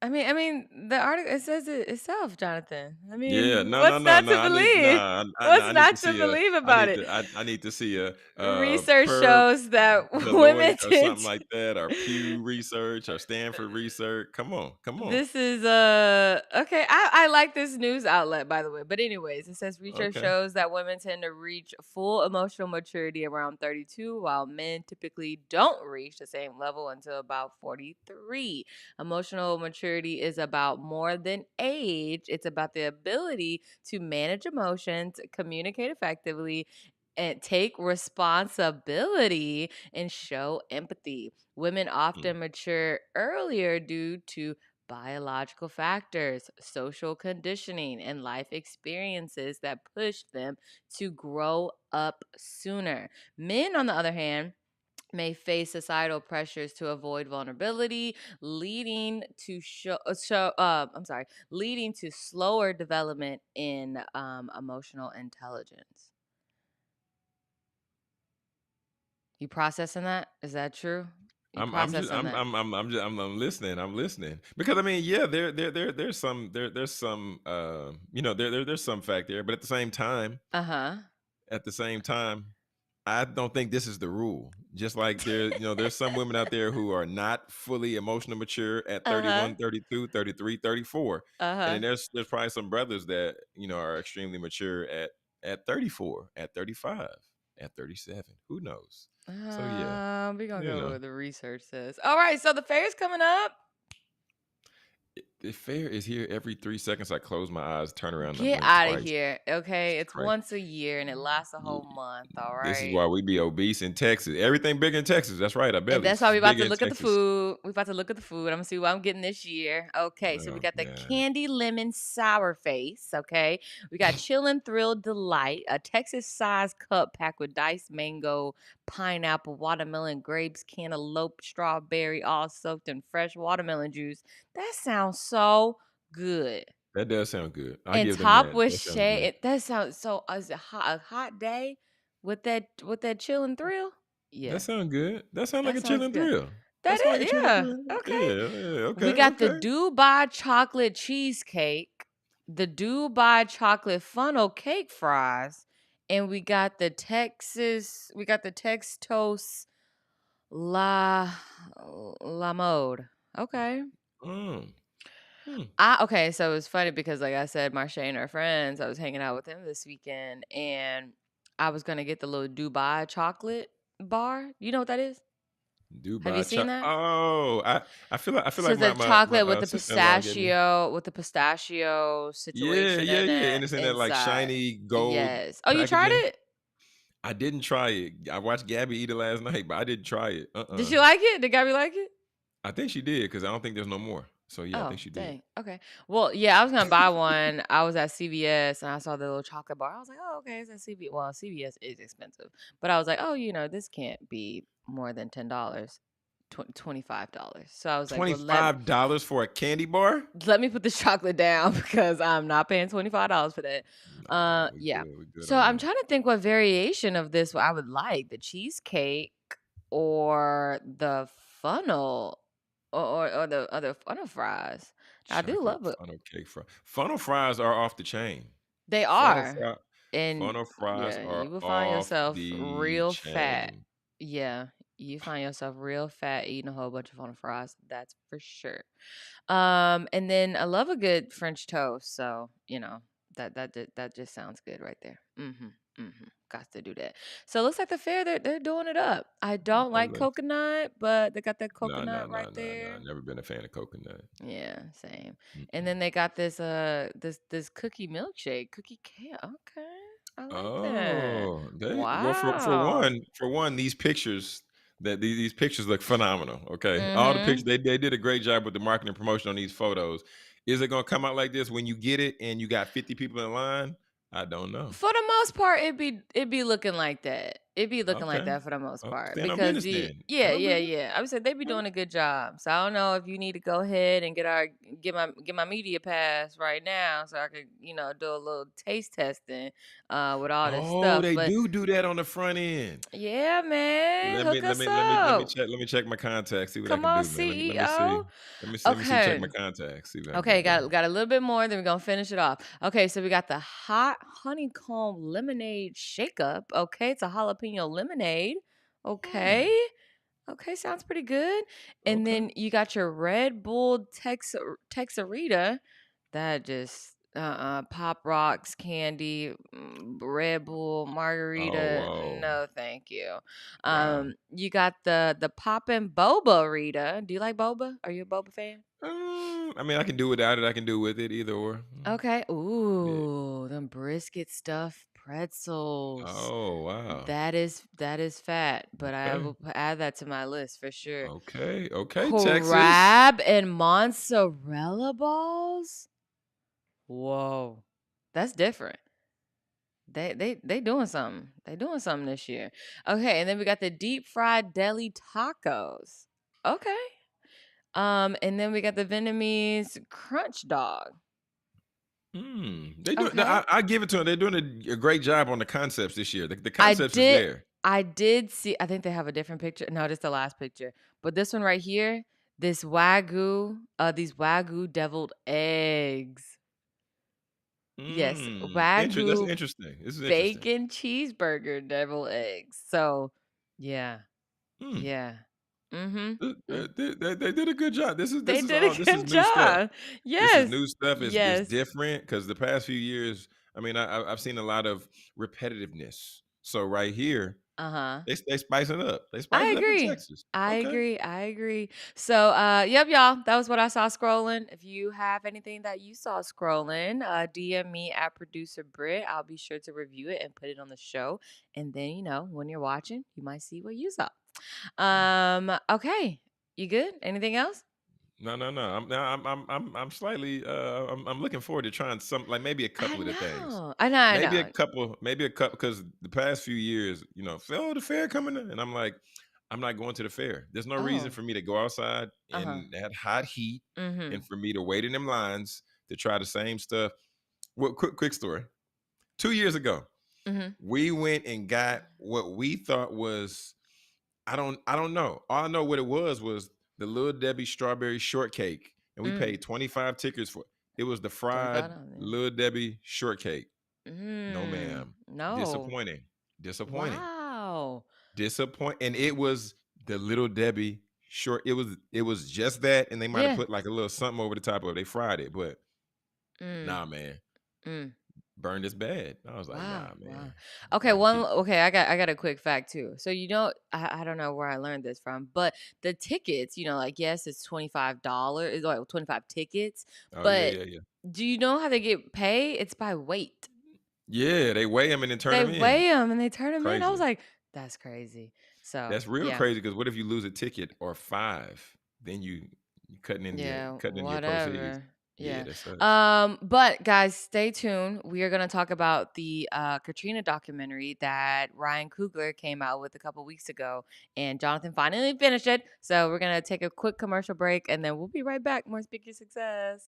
I mean, the article, it says it itself, Jonathan. I Yeah, mean, no, no, what's no, not no. to believe? No, What's I need to not to see a. believe about it? I need to see a Research per shows that women Deloitte or tend something like that, or Pew Research or Stanford Research. Come on, come on. This is okay. I like this news outlet, by the way. But anyways, it says research Okay. shows that women tend to reach full emotional maturity around 32, while men typically don't reach the same level until about 43. Emotional maturity is about more than age. It's about the ability to manage emotions, communicate effectively, and take responsibility and show empathy. Women Mm, often mature earlier due to biological factors, social conditioning, and life experiences that push them to grow up sooner. Men, on the other hand, may face societal pressures to avoid vulnerability, leading to leading to slower development in emotional intelligence. You processing that? Is that true? You I'm just processing that? I'm listening. I'm listening because I mean, yeah, there's some there's some fact there, but Uh-huh. at the same time, I don't think this is the rule. Just like there's some women out there who are not fully emotionally mature at Uh-huh. 31, 32, 33, 34. And then Uh-huh. there's probably some brothers that, are extremely mature at 34, at 35. at 37. Who knows? So yeah, We're gonna you go with know, what the research says. All right, so the fair's coming up. the fair is here every 3 seconds. I close my eyes, turn around, and I Get blink out of twice. here. Okay, It's it's crazy. once a year and it lasts a whole month. All This is right. why we be obese in Texas. Everything big in Texas. That's right. Our And that's bellies why is we about big to in look at the Texas. food. We about to look at the food. I'm gonna see what I'm getting this year. Okay, so we Oh got the God. candy lemon sour face. Okay, we got chillin' thrill delight, a Texas size cup packed with diced mango, pineapple, watermelon, grapes, cantaloupe, strawberry, all soaked in fresh watermelon juice. That sounds so good. That does sound good. I And give them top that. with That sounds good. that sounds so. Is it a hot day with that chillin' thrill? That Yeah, sound good. That sound like that a sounds chilling good. thrill. That That sound like a is, chilling yeah. thrill. Okay. Yeah, yeah. We Okay, got the okay. Dubai chocolate cheesecake, the Dubai chocolate funnel cake fries, and we got the Tex Toast La La Mode. Okay. Mm. Hmm. Okay, so it was funny because like I said, Marche and her friends, I was hanging out with them this weekend and I was gonna get the little Dubai chocolate bar. You know what that is? Have you Dubai seen chop. that? Oh, I feel like So my the my my chocolate sister-in-law gave me. with the pistachio Yeah, situation yeah, in yeah. it And it's in that like inside. shiny gold Yes. Oh, you tried packaging. it? I didn't try it. I watched Gabby eat it last night, but I didn't try it. Did she like it? Did Gabby like it? I think she did because I don't think there's no more. So yeah, I Oh, think she did. dang. Okay. Well, yeah, I was gonna buy one. I was at CVS and I saw the little chocolate bar. I was like, oh, okay, it's at CVS. Well, CVS is expensive, but I was like, oh, this can't be more than $10, $25. So I was like, well, $25 for a candy bar? let me put this chocolate down because I'm not paying $25 for that. Nah, we Yeah. good. We good So on I'm that. trying to think what variation of this I would like: the cheesecake or the funnel, or the other funnel fries. I do Chocolate love it. funnel cake fry. Funnel fries are off the chain. They Funnel are, fry and funnel fries yeah, are you will find off yourself the real fat. chain. Yeah, you find yourself real fat eating a whole bunch of funnel fries. That's for sure. And then I love a good French toast. So that just sounds good right there. Got to do that. So it looks like the fair they're doing it up. I don't Hey, like look. coconut, but they got that Nah, nah, coconut nah, right nah, nah. there. Never been a fan of coconut. Yeah, same. And Mm-mm. then they got this cookie milkshake, cookie cake. Okay, I like that. Oh, well Wow. for one, these pictures these pictures look phenomenal. Okay, all the pictures Mhm. they did a great job with the marketing promotion on these photos. Is it gonna come out like this when you get it and you got 50 people in line? I don't know. For the most part, it be looking like that. It be looking like Okay, that for the most part stand on because business then. yeah, Stand on yeah, business. yeah. I would say they be doing a good job. So I don't know if you need to go ahead and get my media pass right now so I could do a little taste testing with all this Oh, stuff. they But do that on the front end. yeah, man, Let me hook let us me let me let me up. check let me check my contacts, see what I Come can on, do, man. Let me see. CEO. Let me see check my Okay. contacts, see what I Okay, can do. got a little bit more, then we're gonna finish it off. Okay, so we got the hot honeycomb lemonade shake up. Okay, it's a jalapeno lemonade. Okay. Hmm, Okay, sounds pretty good. And okay. then you got your Red Bull Texarita. That just pop rocks candy, Red Bull Oh, margarita. whoa. No, thank you. Wow. You got the poppin' boba Rita. Do you like boba? Are you a boba fan? I mean, I can do without it, I can do with it, either or. Okay. Yeah. Ooh, them brisket stuffed pretzels. Oh, wow. That is fat, but I Okay. will add that to my list for sure. Okay, okay, Texas. Crab and mozzarella balls? Whoa. That's different. They doing something. They doing something this year. Okay, and then we got the deep fried deli tacos. Okay. And then we got the Vietnamese crunch dog. They do Okay. I give it to them, they're doing a great job on the concepts this year. The I concepts is did there. I did see, I think they have a different picture. No, just the last picture. But this one right here, these wagyu deviled eggs. Yes, That's wagyu interesting. This is interesting. bacon cheeseburger deviled eggs. So, yeah. Hmm. Yeah. Mhm. They they did a good job. They did a This is good new stuff. job. This is Yes. new stuff. It's Yes. different because the past few years, I mean, I've seen a lot of repetitiveness. So right here, Uh-huh. they spice it up. They I spice it up in agree. Texas. I Okay. agree. I agree. So, yep, y'all. That was what I saw scrolling. If you have anything that you saw scrolling, DM me at producer Britt. I'll be sure to review it and put it on the show. And then, when you're watching, you might see what you saw. Okay. You good? Anything else? No, no, no. I'm slightly. I'm looking forward to trying some, like maybe a I couple of the things. know. I know. I Maybe a know. couple. Maybe a couple. Because the past few years, oh, the fair coming in, and I'm like, I'm not going to the fair. There's no reason Oh. for me to go outside Uh-huh. in that hot heat, Mm-hmm. and for me to wait in them lines to try the same stuff. Well, quick story. 2 years ago, Mm-hmm. we went and got what we thought was, I don't know. All I know what it was the Little Debbie strawberry shortcake, and we Mm. paid 25 tickets for it. It was the fried 25 on there. Little Debbie shortcake. No, Mm. ma'am. No. Disappointing. Disappointing. Wow. Disappoint, and it was the Little Debbie short. It was just that, and they might have Yeah. put like a little something over the top of it. They fried it, but Mm. nah, man. Mm. Burned is bad. I was like, Wow, nah, man. wow. Okay, Gotta keep. I got a quick fact too. So I don't know where I learned this from, but the tickets, like yes, it's $25, it's like 25 tickets, Oh yeah, but yeah, yeah. do you know how they get paid? It's by weight. Yeah, they weigh them and then turn They them in. weigh them and they turn them in. I was Crazy. like, that's crazy. So, That's real yeah. crazy because what if you lose a ticket or 5? Then you Yeah, cutting into your proceeds. whatever. Yeah, Yeah. that sucks. But guys, stay tuned. We are gonna talk about the Katrina documentary that Ryan Coogler came out with a couple weeks ago, and Jonathan finally finished it. So we're gonna take a quick commercial break, and then we'll be right back. More Speak Your Success.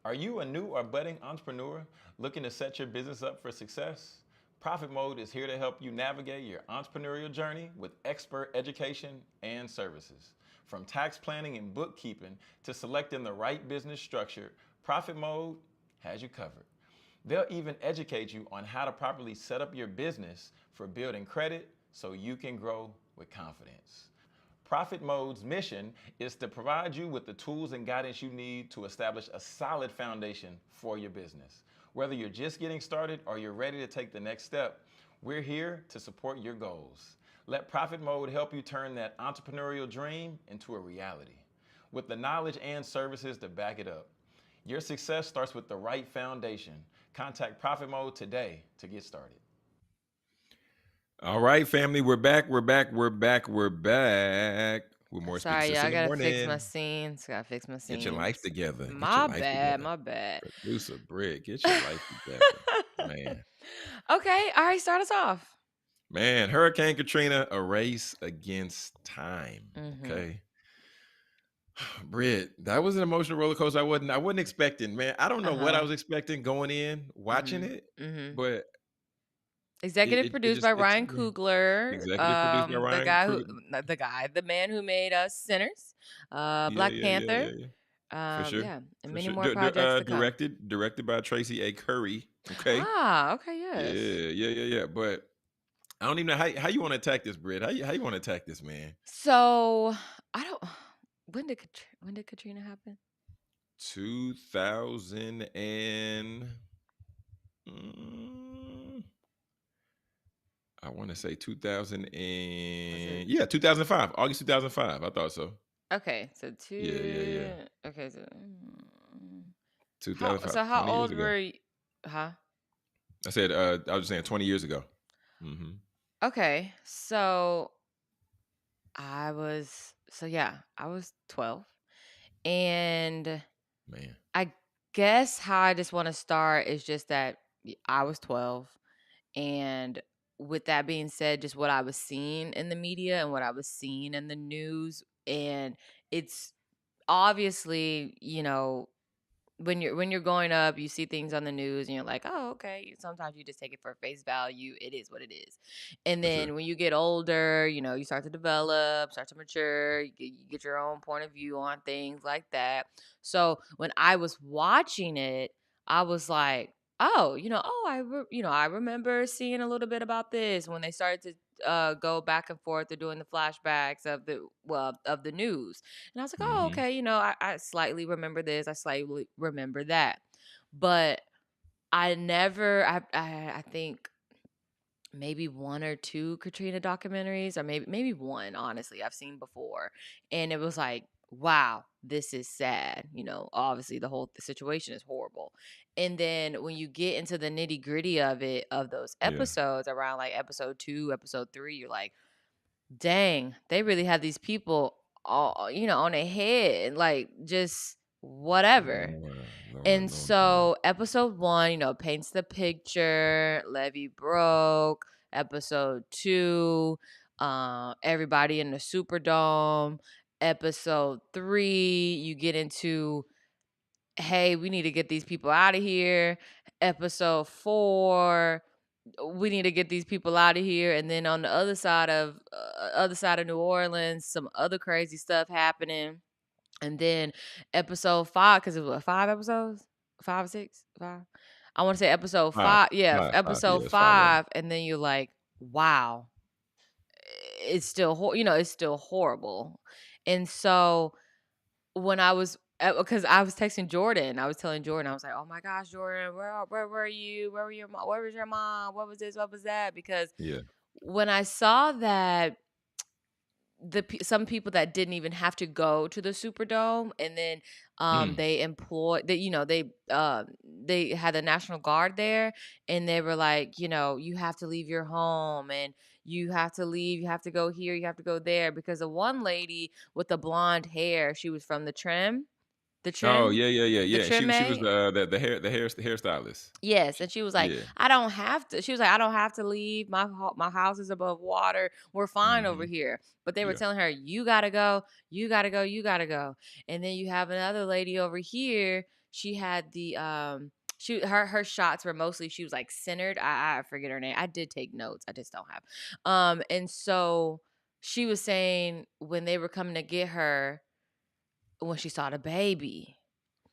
Are you a new or budding entrepreneur looking to set your business up for success? Profit Mode is here to help you navigate your entrepreneurial journey with expert education and services. From tax planning and bookkeeping to selecting the right business structure, Profit Mode has you covered. They'll even educate you on how to properly set up your business for building credit so you can grow with confidence. Profit Mode's mission is to provide you with the tools and guidance you need to establish a solid foundation for your business. Whether you're just getting started or you're ready to take the next step, we're here to support your goals. Let Profit Mode help you turn that entrepreneurial dream into a reality with the knowledge and services to back it up. Your success starts with the right foundation. Contact Profit Mode today to get started. All right, family, we're back. We're back. We're back. We're back. With more Speak Sorry, Sis yeah, I in the gotta fix my morning. scenes. Gotta fix my Get your life scenes. together. Get your My life bad. together. My bad. Producer Britt, get your life together. Man. Okay. All right. Start us off. Man, Hurricane Katrina, a race against time. Mm-hmm. Okay. Britt, that was an emotional roller coaster. I wasn't expecting, man. I don't Uh know what I huh. was expecting going in, watching Mm-hmm. it, Mm-hmm. but Executive it produced just by it took Ryan me. Coogler, Executive produced by the Ryan guy who, Crew. not the guy, the man who made us Sinners, Yeah, Black yeah, yeah, Panther, yeah, yeah. For sure. yeah, and For many sure. more projects to come. Directed by Tracy A. Curry. Okay. Ah, okay, Yeah, yes. yeah, yeah, yeah. But I don't even know how you want to attack this, Britt. How you want to attack this, man? So I don't. When did Katrina happen? 2000 and mm, I want to say 2000 Was it and yeah, 2005, August 2005. I thought so. okay? So Yeah, yeah, yeah. two. Okay, so how? 2005, So how 20 years old ago. were you? Huh? I said I was just saying 20 years ago. Hmm. Okay, so I was 12, and Man. I guess how I just want to start is just that I was 12. And with that being said, just what I was seeing in the media and what I was seeing in the news. And it's obviously, when you're growing up, you see things on the news and you're like, oh, okay. Sometimes you just take it for face value. It is what it is. And For sure. then when you get older, you start to develop, start to mature, you get your own point of view on things like that. So when I was watching it, I was like, oh, I remember seeing a little bit about this when they started to go back and forth. They're doing the flashbacks of the news, and I was like, oh, Hmm. okay, I slightly remember this, I slightly remember that. But I never, I think maybe one or two Katrina documentaries, or maybe one, honestly, I've seen before. And it was like, wow, this is sad. Obviously the whole situation is horrible. And then when you get into the nitty-gritty of it, of those Yeah. episodes around like episode 2, episode 3, you're like, dang, they really had these people all, on their head, and like just whatever. Lord, Lord, And Lord, Lord. so episode 1, paints the picture, Levy broke. Episode 2, everybody in the Superdome. Episode 3, you get into, hey, we need to get these people out of here. Episode 4, we need to get these people out of here. And then on the other side of New Orleans, some other crazy stuff happening. And then episode 5, because it was what, 5 episodes? 5 or 6? 5? I want to say episode 5, 5. Yeah, 5. Yeah, episode it's 5 of 'em. 5. And then you're like, wow, it's still, it's still horrible. And so when I was, because I was texting Jordan, I was telling Jordan, I was like, oh my gosh, Jordan, where were you? Where were your mom? Where was your mom? What was this? What was that? Because Yeah. when I saw that some people that didn't even have to go to the Superdome, and then Mm. they employed that, they had the National Guard there, and they were like, you have to leave your home, and you have to leave, you have to go here, you have to go there, because the one lady with the blonde hair, she was from the Oh, trim yeah, yeah, yeah, the yeah. She was trim the hairstylist. Yes, and she was like, Yeah. "I don't have to." She was like, "I don't have to leave. My house is above water. We're fine over Mhm. here." But they were Yeah. telling her, "You gotta go. You gotta go. You gotta go." And then you have another lady over here. She had her shots were mostly, she was like centered. I forget her name. I did take notes. I just don't have. And so she was saying when they were coming to get her, when she saw the baby,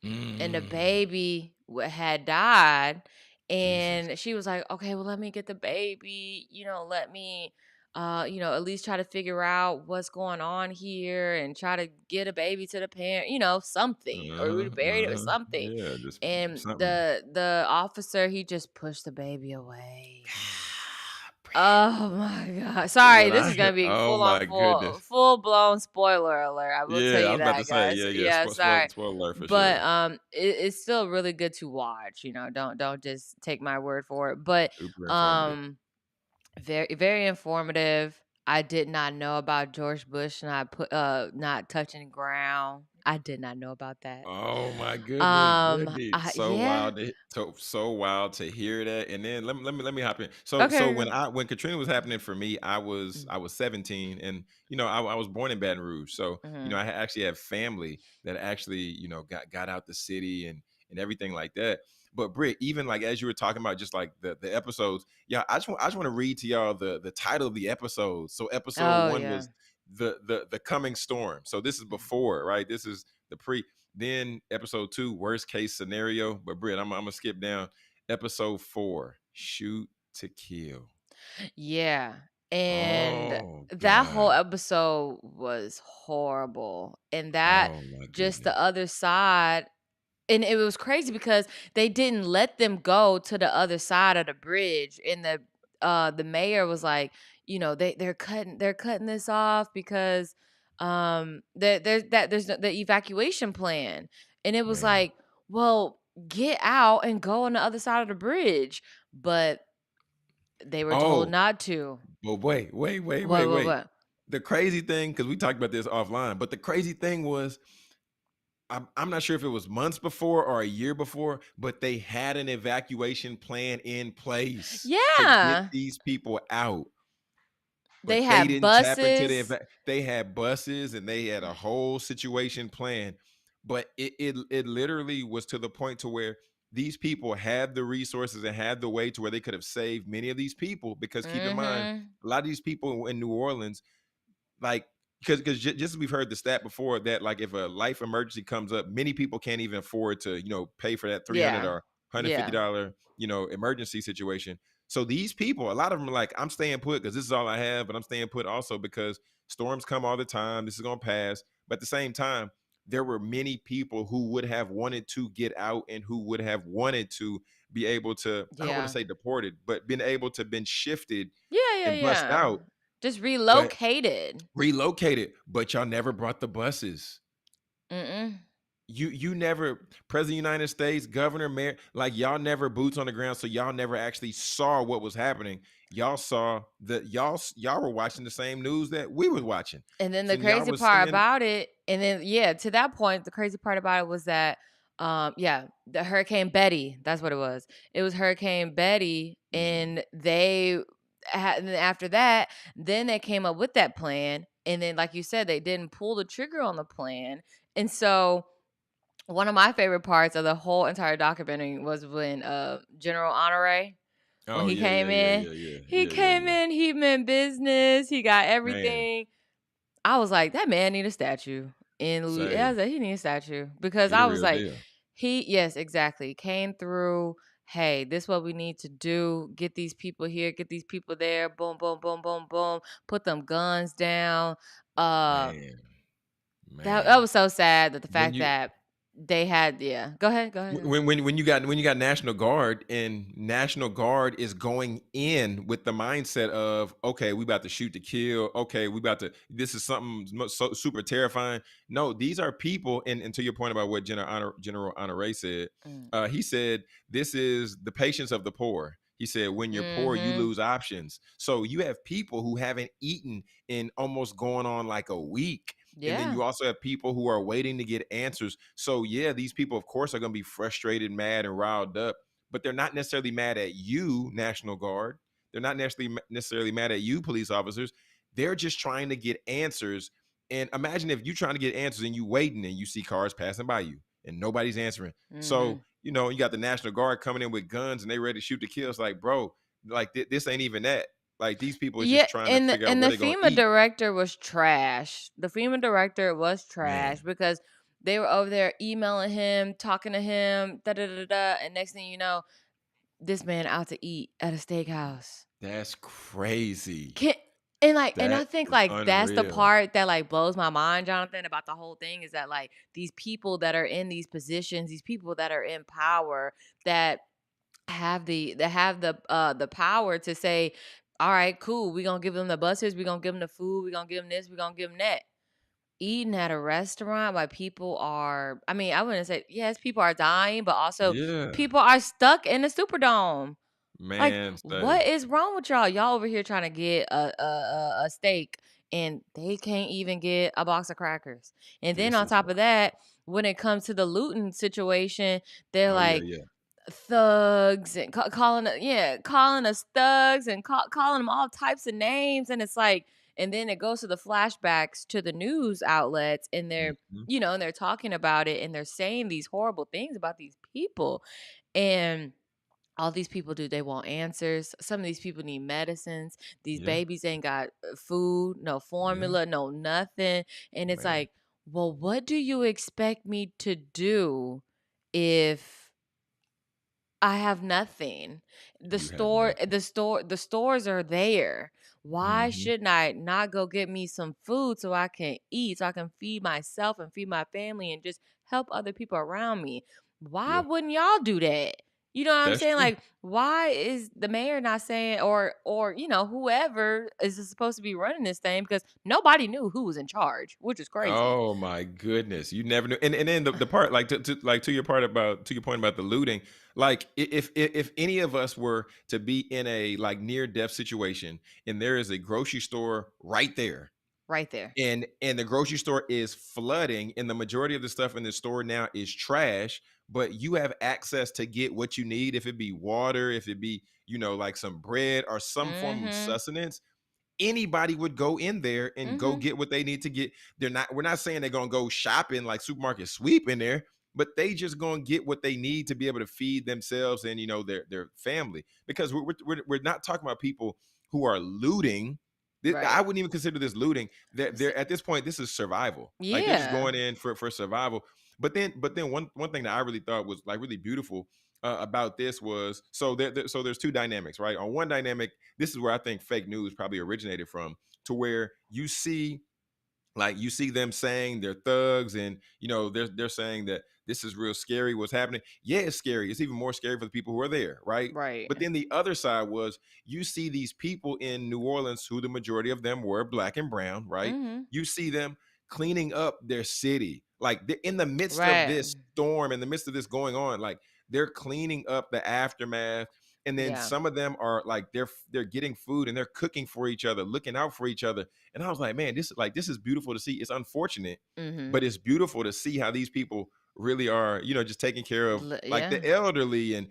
and the Mm. baby had died, Jesus. and she was like, okay, well, let me get the baby, let me at least try to figure out what's going on here, and try to get a baby to the parent, something, or we Uh-huh, buried it or uh-huh. something. Yeah, just And something. the officer, he just pushed the baby away. Brit. Oh my god. Sorry, When this I is gonna hear be oh full on my goodness. full blown spoiler alert. I will tell Yeah, I you was about to that, say, guys. yeah, yeah, Yeah, sorry. spoiler alert for But sure. it's still really good to watch. Don't just take my word for it. But Super informative. um very very informative. I did not know about George Bush not touching ground. I did not know about that. Oh my goodness, Brittany. So Yeah. wild so wild to hear that. And then let me hop in. So Okay. when Katrina was happening for me, I was Mm, I was 17, and I was born in Baton Rouge. So, mhm. I actually have family that actually, got out the city and everything like that. But Britt, even like as you were talking about just like the episodes, yeah, I just want to read to y'all the title of the episode. So episode Oh one yeah. was the coming storm. So this is Mhm. before, right? This is the pre. Then episode 2, worst case scenario. But Britt, I'm gonna skip down. Episode 4, shoot to kill. Yeah. And Oh that whole God. episode was horrible. And that, Oh my just the goodness. other side, and it was crazy because they didn't let them go to the other side of the bridge. And the mayor was like, they're cutting this off because there's the evacuation plan. And it was Man. like, well, get out and go on the other side of the bridge. But they were told Oh, not to. but wait, wait, wait, wait, What, what, wait. what? The crazy thing, because we talked about this offline, but the crazy thing was I'm not sure if it was months before or a year before, but they had an evacuation plan in place to get Yeah. these people out. They But they had didn't tap into the buses. they had buses and they had a whole situation planned. But it literally was to the point to where these people had the resources and had the way to where they could have saved many of these people, because keep in mind, Mhm. a lot of these people in New Orleans, like, because just as we've heard the stat before, that like if a life emergency comes up, many people can't even afford to pay for that 300 Yeah. or Yeah. $150 emergency situation. So these people, a lot of them are like, I'm staying put because this is all I have, but I'm staying put also because storms come all the time, this is going to pass. But at the same time, there were many people who would have wanted to get out and who would have wanted to be able to, I don't want to Yeah. say deported, but been able to been shifted Yeah, yeah, and bust yeah. out, Just but relocated. relocated, but y'all never brought the buses. Mm-mm. You never, President of the United States, governor, mayor, like y'all never boots on the ground, so y'all never actually saw what was happening. Y'all saw that y'all were watching the same news that we was watching. And then So the y'all crazy was part seeing, about it, and then yeah, to that point, the crazy part about it was that, yeah, the Hurricane Betty, that's what it was. It was Hurricane Betty, mm, and they had, and then after that, then they came up with that plan, and then like you said, they didn't pull the trigger on the plan, and so one of my favorite parts of the whole entire documentary was when General Honore, when oh he yeah, yeah, came yeah, in, yeah, yeah, he yeah, yeah, came yeah, in, he meant business, he got man, everything. I was like, that man need a statue in Louisiana. I say was like, he need a statue because he the I was real like, deal. yes, exactly, came through. Hey, this what we need to do. Get these people here, get these people there. Boom, boom, boom, boom, boom. Put them guns down. Uh, Man, that man, was so sad that the when fact you that they had. Yeah, go ahead, go ahead, go ahead. when you got National Guard, and National Guard is going in with the mindset of, okay, we about to shoot to kill, okay, we about to, this is something so super terrifying. No, these are people, and to your point about what General Honore said, Mm. he said this is the patience of the poor. He said when you're poor you Mm-hmm. lose options, so you have people who haven't eaten in almost going on like a week, and then Yeah. you also have people who are waiting to get answers. So yeah, these people, of course, are going to be frustrated, mad, and riled up, but they're not necessarily mad at you, National Guard. They're not necessarily mad at you, police officers. They're just trying to get answers. And imagine if you're trying to get answers and you waiting and you see cars passing by you and nobody's answering. Mm-hmm. So you got the National Guard coming in with guns and they ready to shoot to kill. It's like, bro, like this ain't even that. Like these people are Yeah, just trying to and figure out where the they're gonna FEMA eat. director was trash. The FEMA director was trash Man, because they were over there emailing him, talking to him, da da da da, and next thing you know, this man out to eat at a steakhouse. that's crazy. Can and like, and That I think is like that's the unreal. part that like blows my mind, Jonathan, about the whole thing is that like these people that are in these positions, these people that are in power, that have the power to say, all right, cool, we're gonna give them the buses, we're gonna give them the food, we're gonna give them this, we're gonna give them that. Eating at a restaurant while people are, I mean, I wouldn't say, yes, people are dying, but also Yeah, people are stuck in the Superdome. Like, man, say what is wrong with y'all? Y'all over here trying to get a steak, and they can't even get a box of crackers. And then this on is top of wild. that, when it comes to the looting situation, they're Oh yeah, like yeah, thugs and calling us thugs and calling them all types of names, and it's like, and then it goes to the flashbacks to the news outlets, and they're, mhm, and they're talking about it and they're saying these horrible things about these people, and all these people do, they want answers. Some of these people need medicines. These yeah, babies ain't got food, no yeah, formula, no nothing. And it's man, like, well, what do you expect me to do if I have nothing? you have nothing. The stores are there. Why Mhm, shouldn't I not go get me some food so I can eat, so I can feed myself and feed my family and just help other people around me? Why yeah, wouldn't y'all do that? You know what I'm that's saying? true. Like, why is the mayor not saying, or whoever is supposed to be running this thing, because nobody knew who was in charge, which is crazy. Oh my goodness, you never knew. And then the part, like to your part about, to your point about the looting, like if any of us were to be in a like near death situation and there is a grocery store right there, Right there. and the grocery store is flooding and the majority of the stuff in the store now is trash, but you have access to get what you need, if it be water, if it be like some bread or some form of Mm-hmm. sustenance, anybody would go in there and go Mm-hmm. get what they need to get. We're not saying they're gonna go shopping like supermarket sweep in there, but they just gonna get what they need to be able to feed themselves and their family, because we're not talking about people who are looting. I Right. wouldn't even consider this looting. They're at this point, this is survival. Like they're just Yeah. going in for survival. But then one thing that I really thought was like really beautiful about this was, so there's two dynamics, right? On one dynamic, this is where I think fake news probably originated from, to where you see like you see them saying they're thugs, and they're saying that this is real scary what's happening. Yeah, it's scary. It's even more scary for the people who are there, right? Right. But then the other side was, you see these people in New Orleans who the majority of them were black and brown, right? Mhm. You see them cleaning up their city, like they're in the midst of Right. this storm, in the midst of this going on, like they're cleaning up the aftermath. And then Yeah. some of them are like they're getting food and they're cooking for each other, looking out for each other. And I was like, man, this is beautiful to see. It's unfortunate, Mhm. but it's beautiful to see how these people really are, just taking care of like Yeah. the elderly, and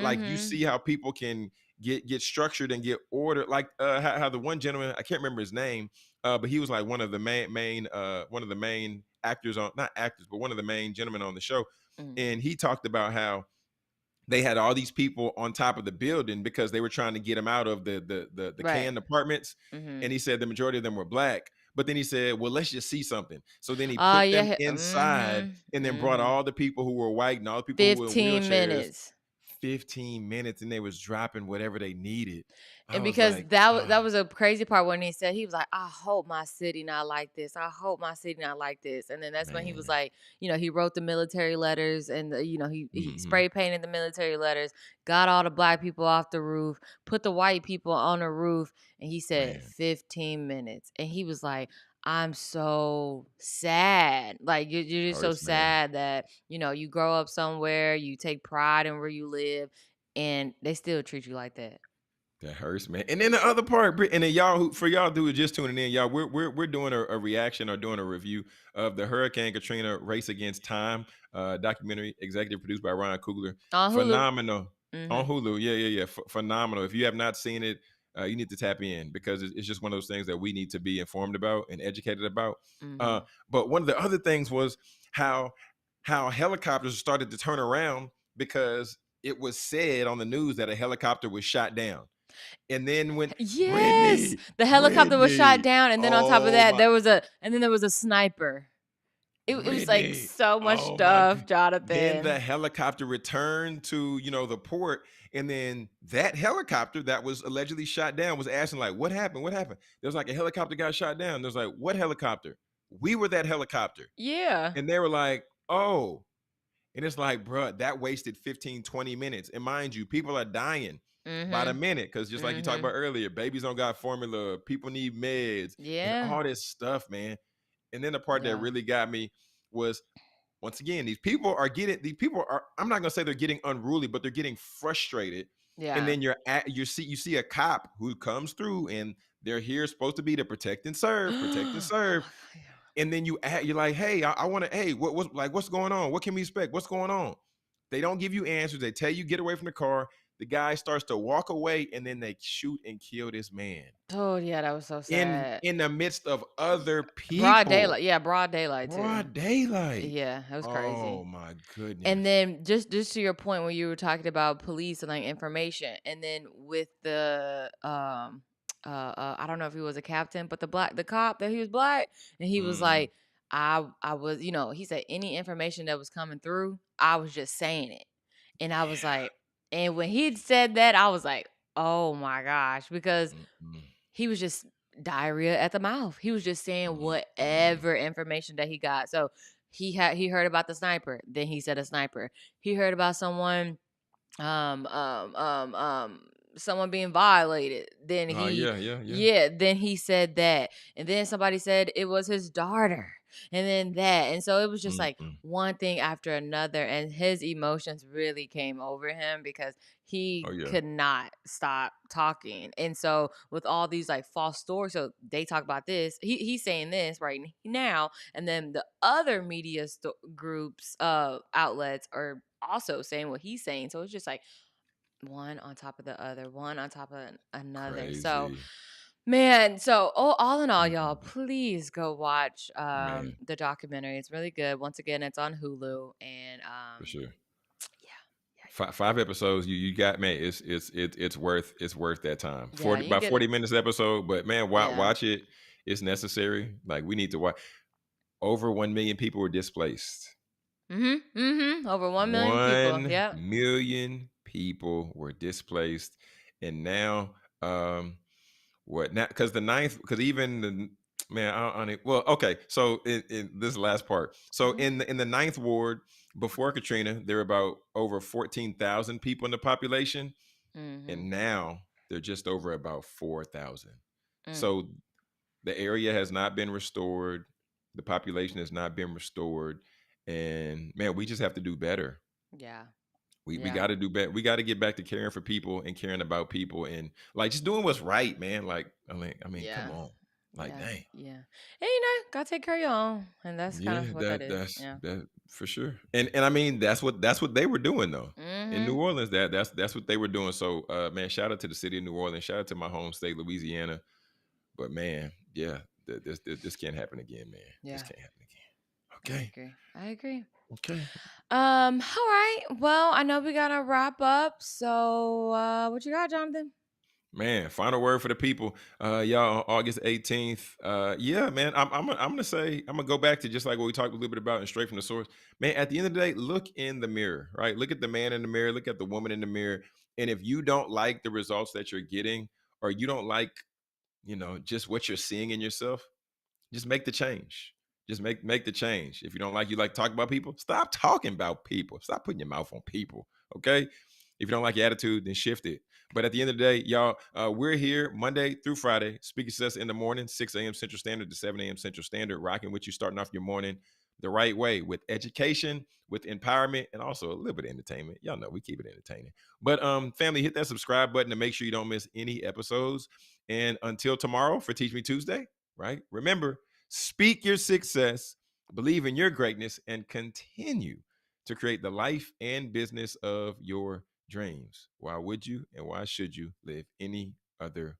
like you Mhm. see how people can get structured and get ordered. Like how the one gentleman, I can't remember his name, but he was like one of the main actors on, not actors, but one of the main gentlemen on the show. Mm. And he talked about how they had all these people on top of the building because they were trying to get them out of the Right. canned apartments. And Mhm. he said the majority of them were black. But then he said, well, let's just see something. So then he Oh, put yeah. them inside Mhm. and then brought Mhm. all the people who were white and all the people who were in 15 wheelchairs. minutes. 15 minutes, and they was dropping whatever they needed. I And was because like, that was a crazy part when he said, he was like, "I hope my city not like this. I hope my city not like this." And then that's when he was man. like, he wrote the military letters, and he Hmm. spray painted the military letters, got all the black people off the roof, put the white people on the roof, and he said Man, 15 minutes. And he was like, "I'm so sad. Like you're just so hurts, man. sad that, you grow up somewhere, you take pride in where you live, and they still treat you like that." That hurts, man. And then the other part, and then y'all for y'all do it just tuning in, y'all, we're doing a reaction or doing a review of the Hurricane Katrina Race Against Time documentary, executive produced by Ryan Coogler. On Hulu. Phenomenal on Mhm. Hulu. Yeah. Phenomenal. If you have not seen it, you need to tap in, because it's just one of those things that we need to be informed about and educated about. Uh, Mhm. but one of the other things was how helicopters started to turn around because it was said on the news that a helicopter was shot down. And then when Yes, the helicopter was shot Brittany, down, and then on top of oh that, my, there was a sniper. It was like Brittany, so much oh my, stuff, then the Jonathan. helicopter returned to, the port. And then that helicopter that was allegedly shot down was asking, like, what happened? What happened? There was like a helicopter got shot down. There's like, what helicopter? We were that helicopter. Yeah. And they were like, oh. And it's like, bruh, that wasted 15, 20 minutes. And mind you, people are dying by the Mhm. minute. Cause just like you talked about Mhm. earlier, babies don't got formula, people need meds and Yeah. all this stuff, man. And then the part that Yeah. really got me was, once again, these people are, I'm not gonna say they're getting unruly, but they're getting frustrated. And Yeah. then you see a cop who comes through, and they're here supposed to be to protect and serve. And then you're like, hey, I want to, hey, what's going on? What can we expect? What's going on? They don't give you answers. They tell you get away from the car. The guy starts to walk away, and then they shoot and kill this man Oh, yeah, that was so in sad. the midst of other Broad people. daylight. Yeah, broad daylight too. Broad daylight. Yeah, that was Oh crazy. my And goodness. then just to your point when you were talking about police and like information, and then with the I don't know if he was a captain, but the cop that he was black, and he was Mhm. like, I was, he said any information that was coming through, I was just saying it. And I was Yeah. like, and when he said that, I was like, oh my gosh, because Mm-mm. he was just diarrhea at the mouth. He was just saying Mm-mm. whatever information that he got. So he heard about the sniper, then he said a sniper. He heard about um um um um someone being violated. Then he Yeah. yeah, then he said that. And then somebody said it was his daughter. And then that. And so it was just like Mm-mm. one thing after another, and his emotions really came over him because Oh he yeah. could not stop talking. And so with all these like false stories, so they talk about this, he's saying this right now, and then the other media groups outlets are also saying what he's saying. So it's just like one on top of the other, one on top of another. So, Crazy. man, so all in all, y'all, Mhm. please go watch Man, the documentary. It's really good. Once again, it's on Hulu, and for sure. yeah, Five episodes. You got, man. It's worth that time. yeah, yeah. 40, You can about get it. 40 minutes episode. But man, Yeah. watch it. It's necessary. Like, we need to watch. Over 1 million people were displaced. Over 1 million people. 1 Yep. million people were displaced, and now, what now? Because the ninth, because even Man, well, okay. So in this last part, so Mhm. in the ninth ward before Katrina, there were about over 14,000 people in the population, Mhm. and now they're just over about 4,000. Mm. So the area has not been restored, the population has not been restored, and man, we just have to do better. Yeah. We Yeah. got to do better. We got to get back to caring for people and caring about people and like just doing what's right, man. Like I mean, come Yeah. on, like Yeah. dang. Yeah. And gotta take care of your own. And that's kind Yeah, of what that that is. that's Yeah. that for sure. And I mean that's what they were doing though. In New Mhm. Orleans, that's what they were doing. So man, shout out to the city of New Orleans, shout out to my home state, Louisiana. But man, yeah, this can't happen again, man. This Yeah. can't happen again. I Okay. agree. I agree. Okay. All right. Well, I know we gotta wrap up. So what you got, Jonathan? Man, final word for the people. Y'all on August 18th. Yeah, man. I'm gonna say, I'm gonna go back to just like what we talked a little bit about and straight from the source. Man, at the end of the day, look in the mirror, right? Look at the man in the mirror, look at the woman in the mirror. And if you don't like the results that you're getting, or you don't like, just what you're seeing in yourself, just make the change. Just make the change. If you don't like, you like talk about people, stop talking about people. Stop putting your mouth on people. Okay. If you don't like your attitude, then shift it. But at the end of the day, y'all, we're here Monday through Friday. Speaking Success in the morning, 6 a.m. Central Standard to 7 a.m. Central Standard, rocking with you, starting off your morning the right way with education, with empowerment, and also a little bit of entertainment. Y'all know we keep it entertaining. But family, hit that subscribe button to make sure you don't miss any episodes. And until tomorrow for Teach Me Tuesday, right? Remember, speak your success, believe in your greatness, and continue to create the life and business of your dreams. Why would you and why should you live any other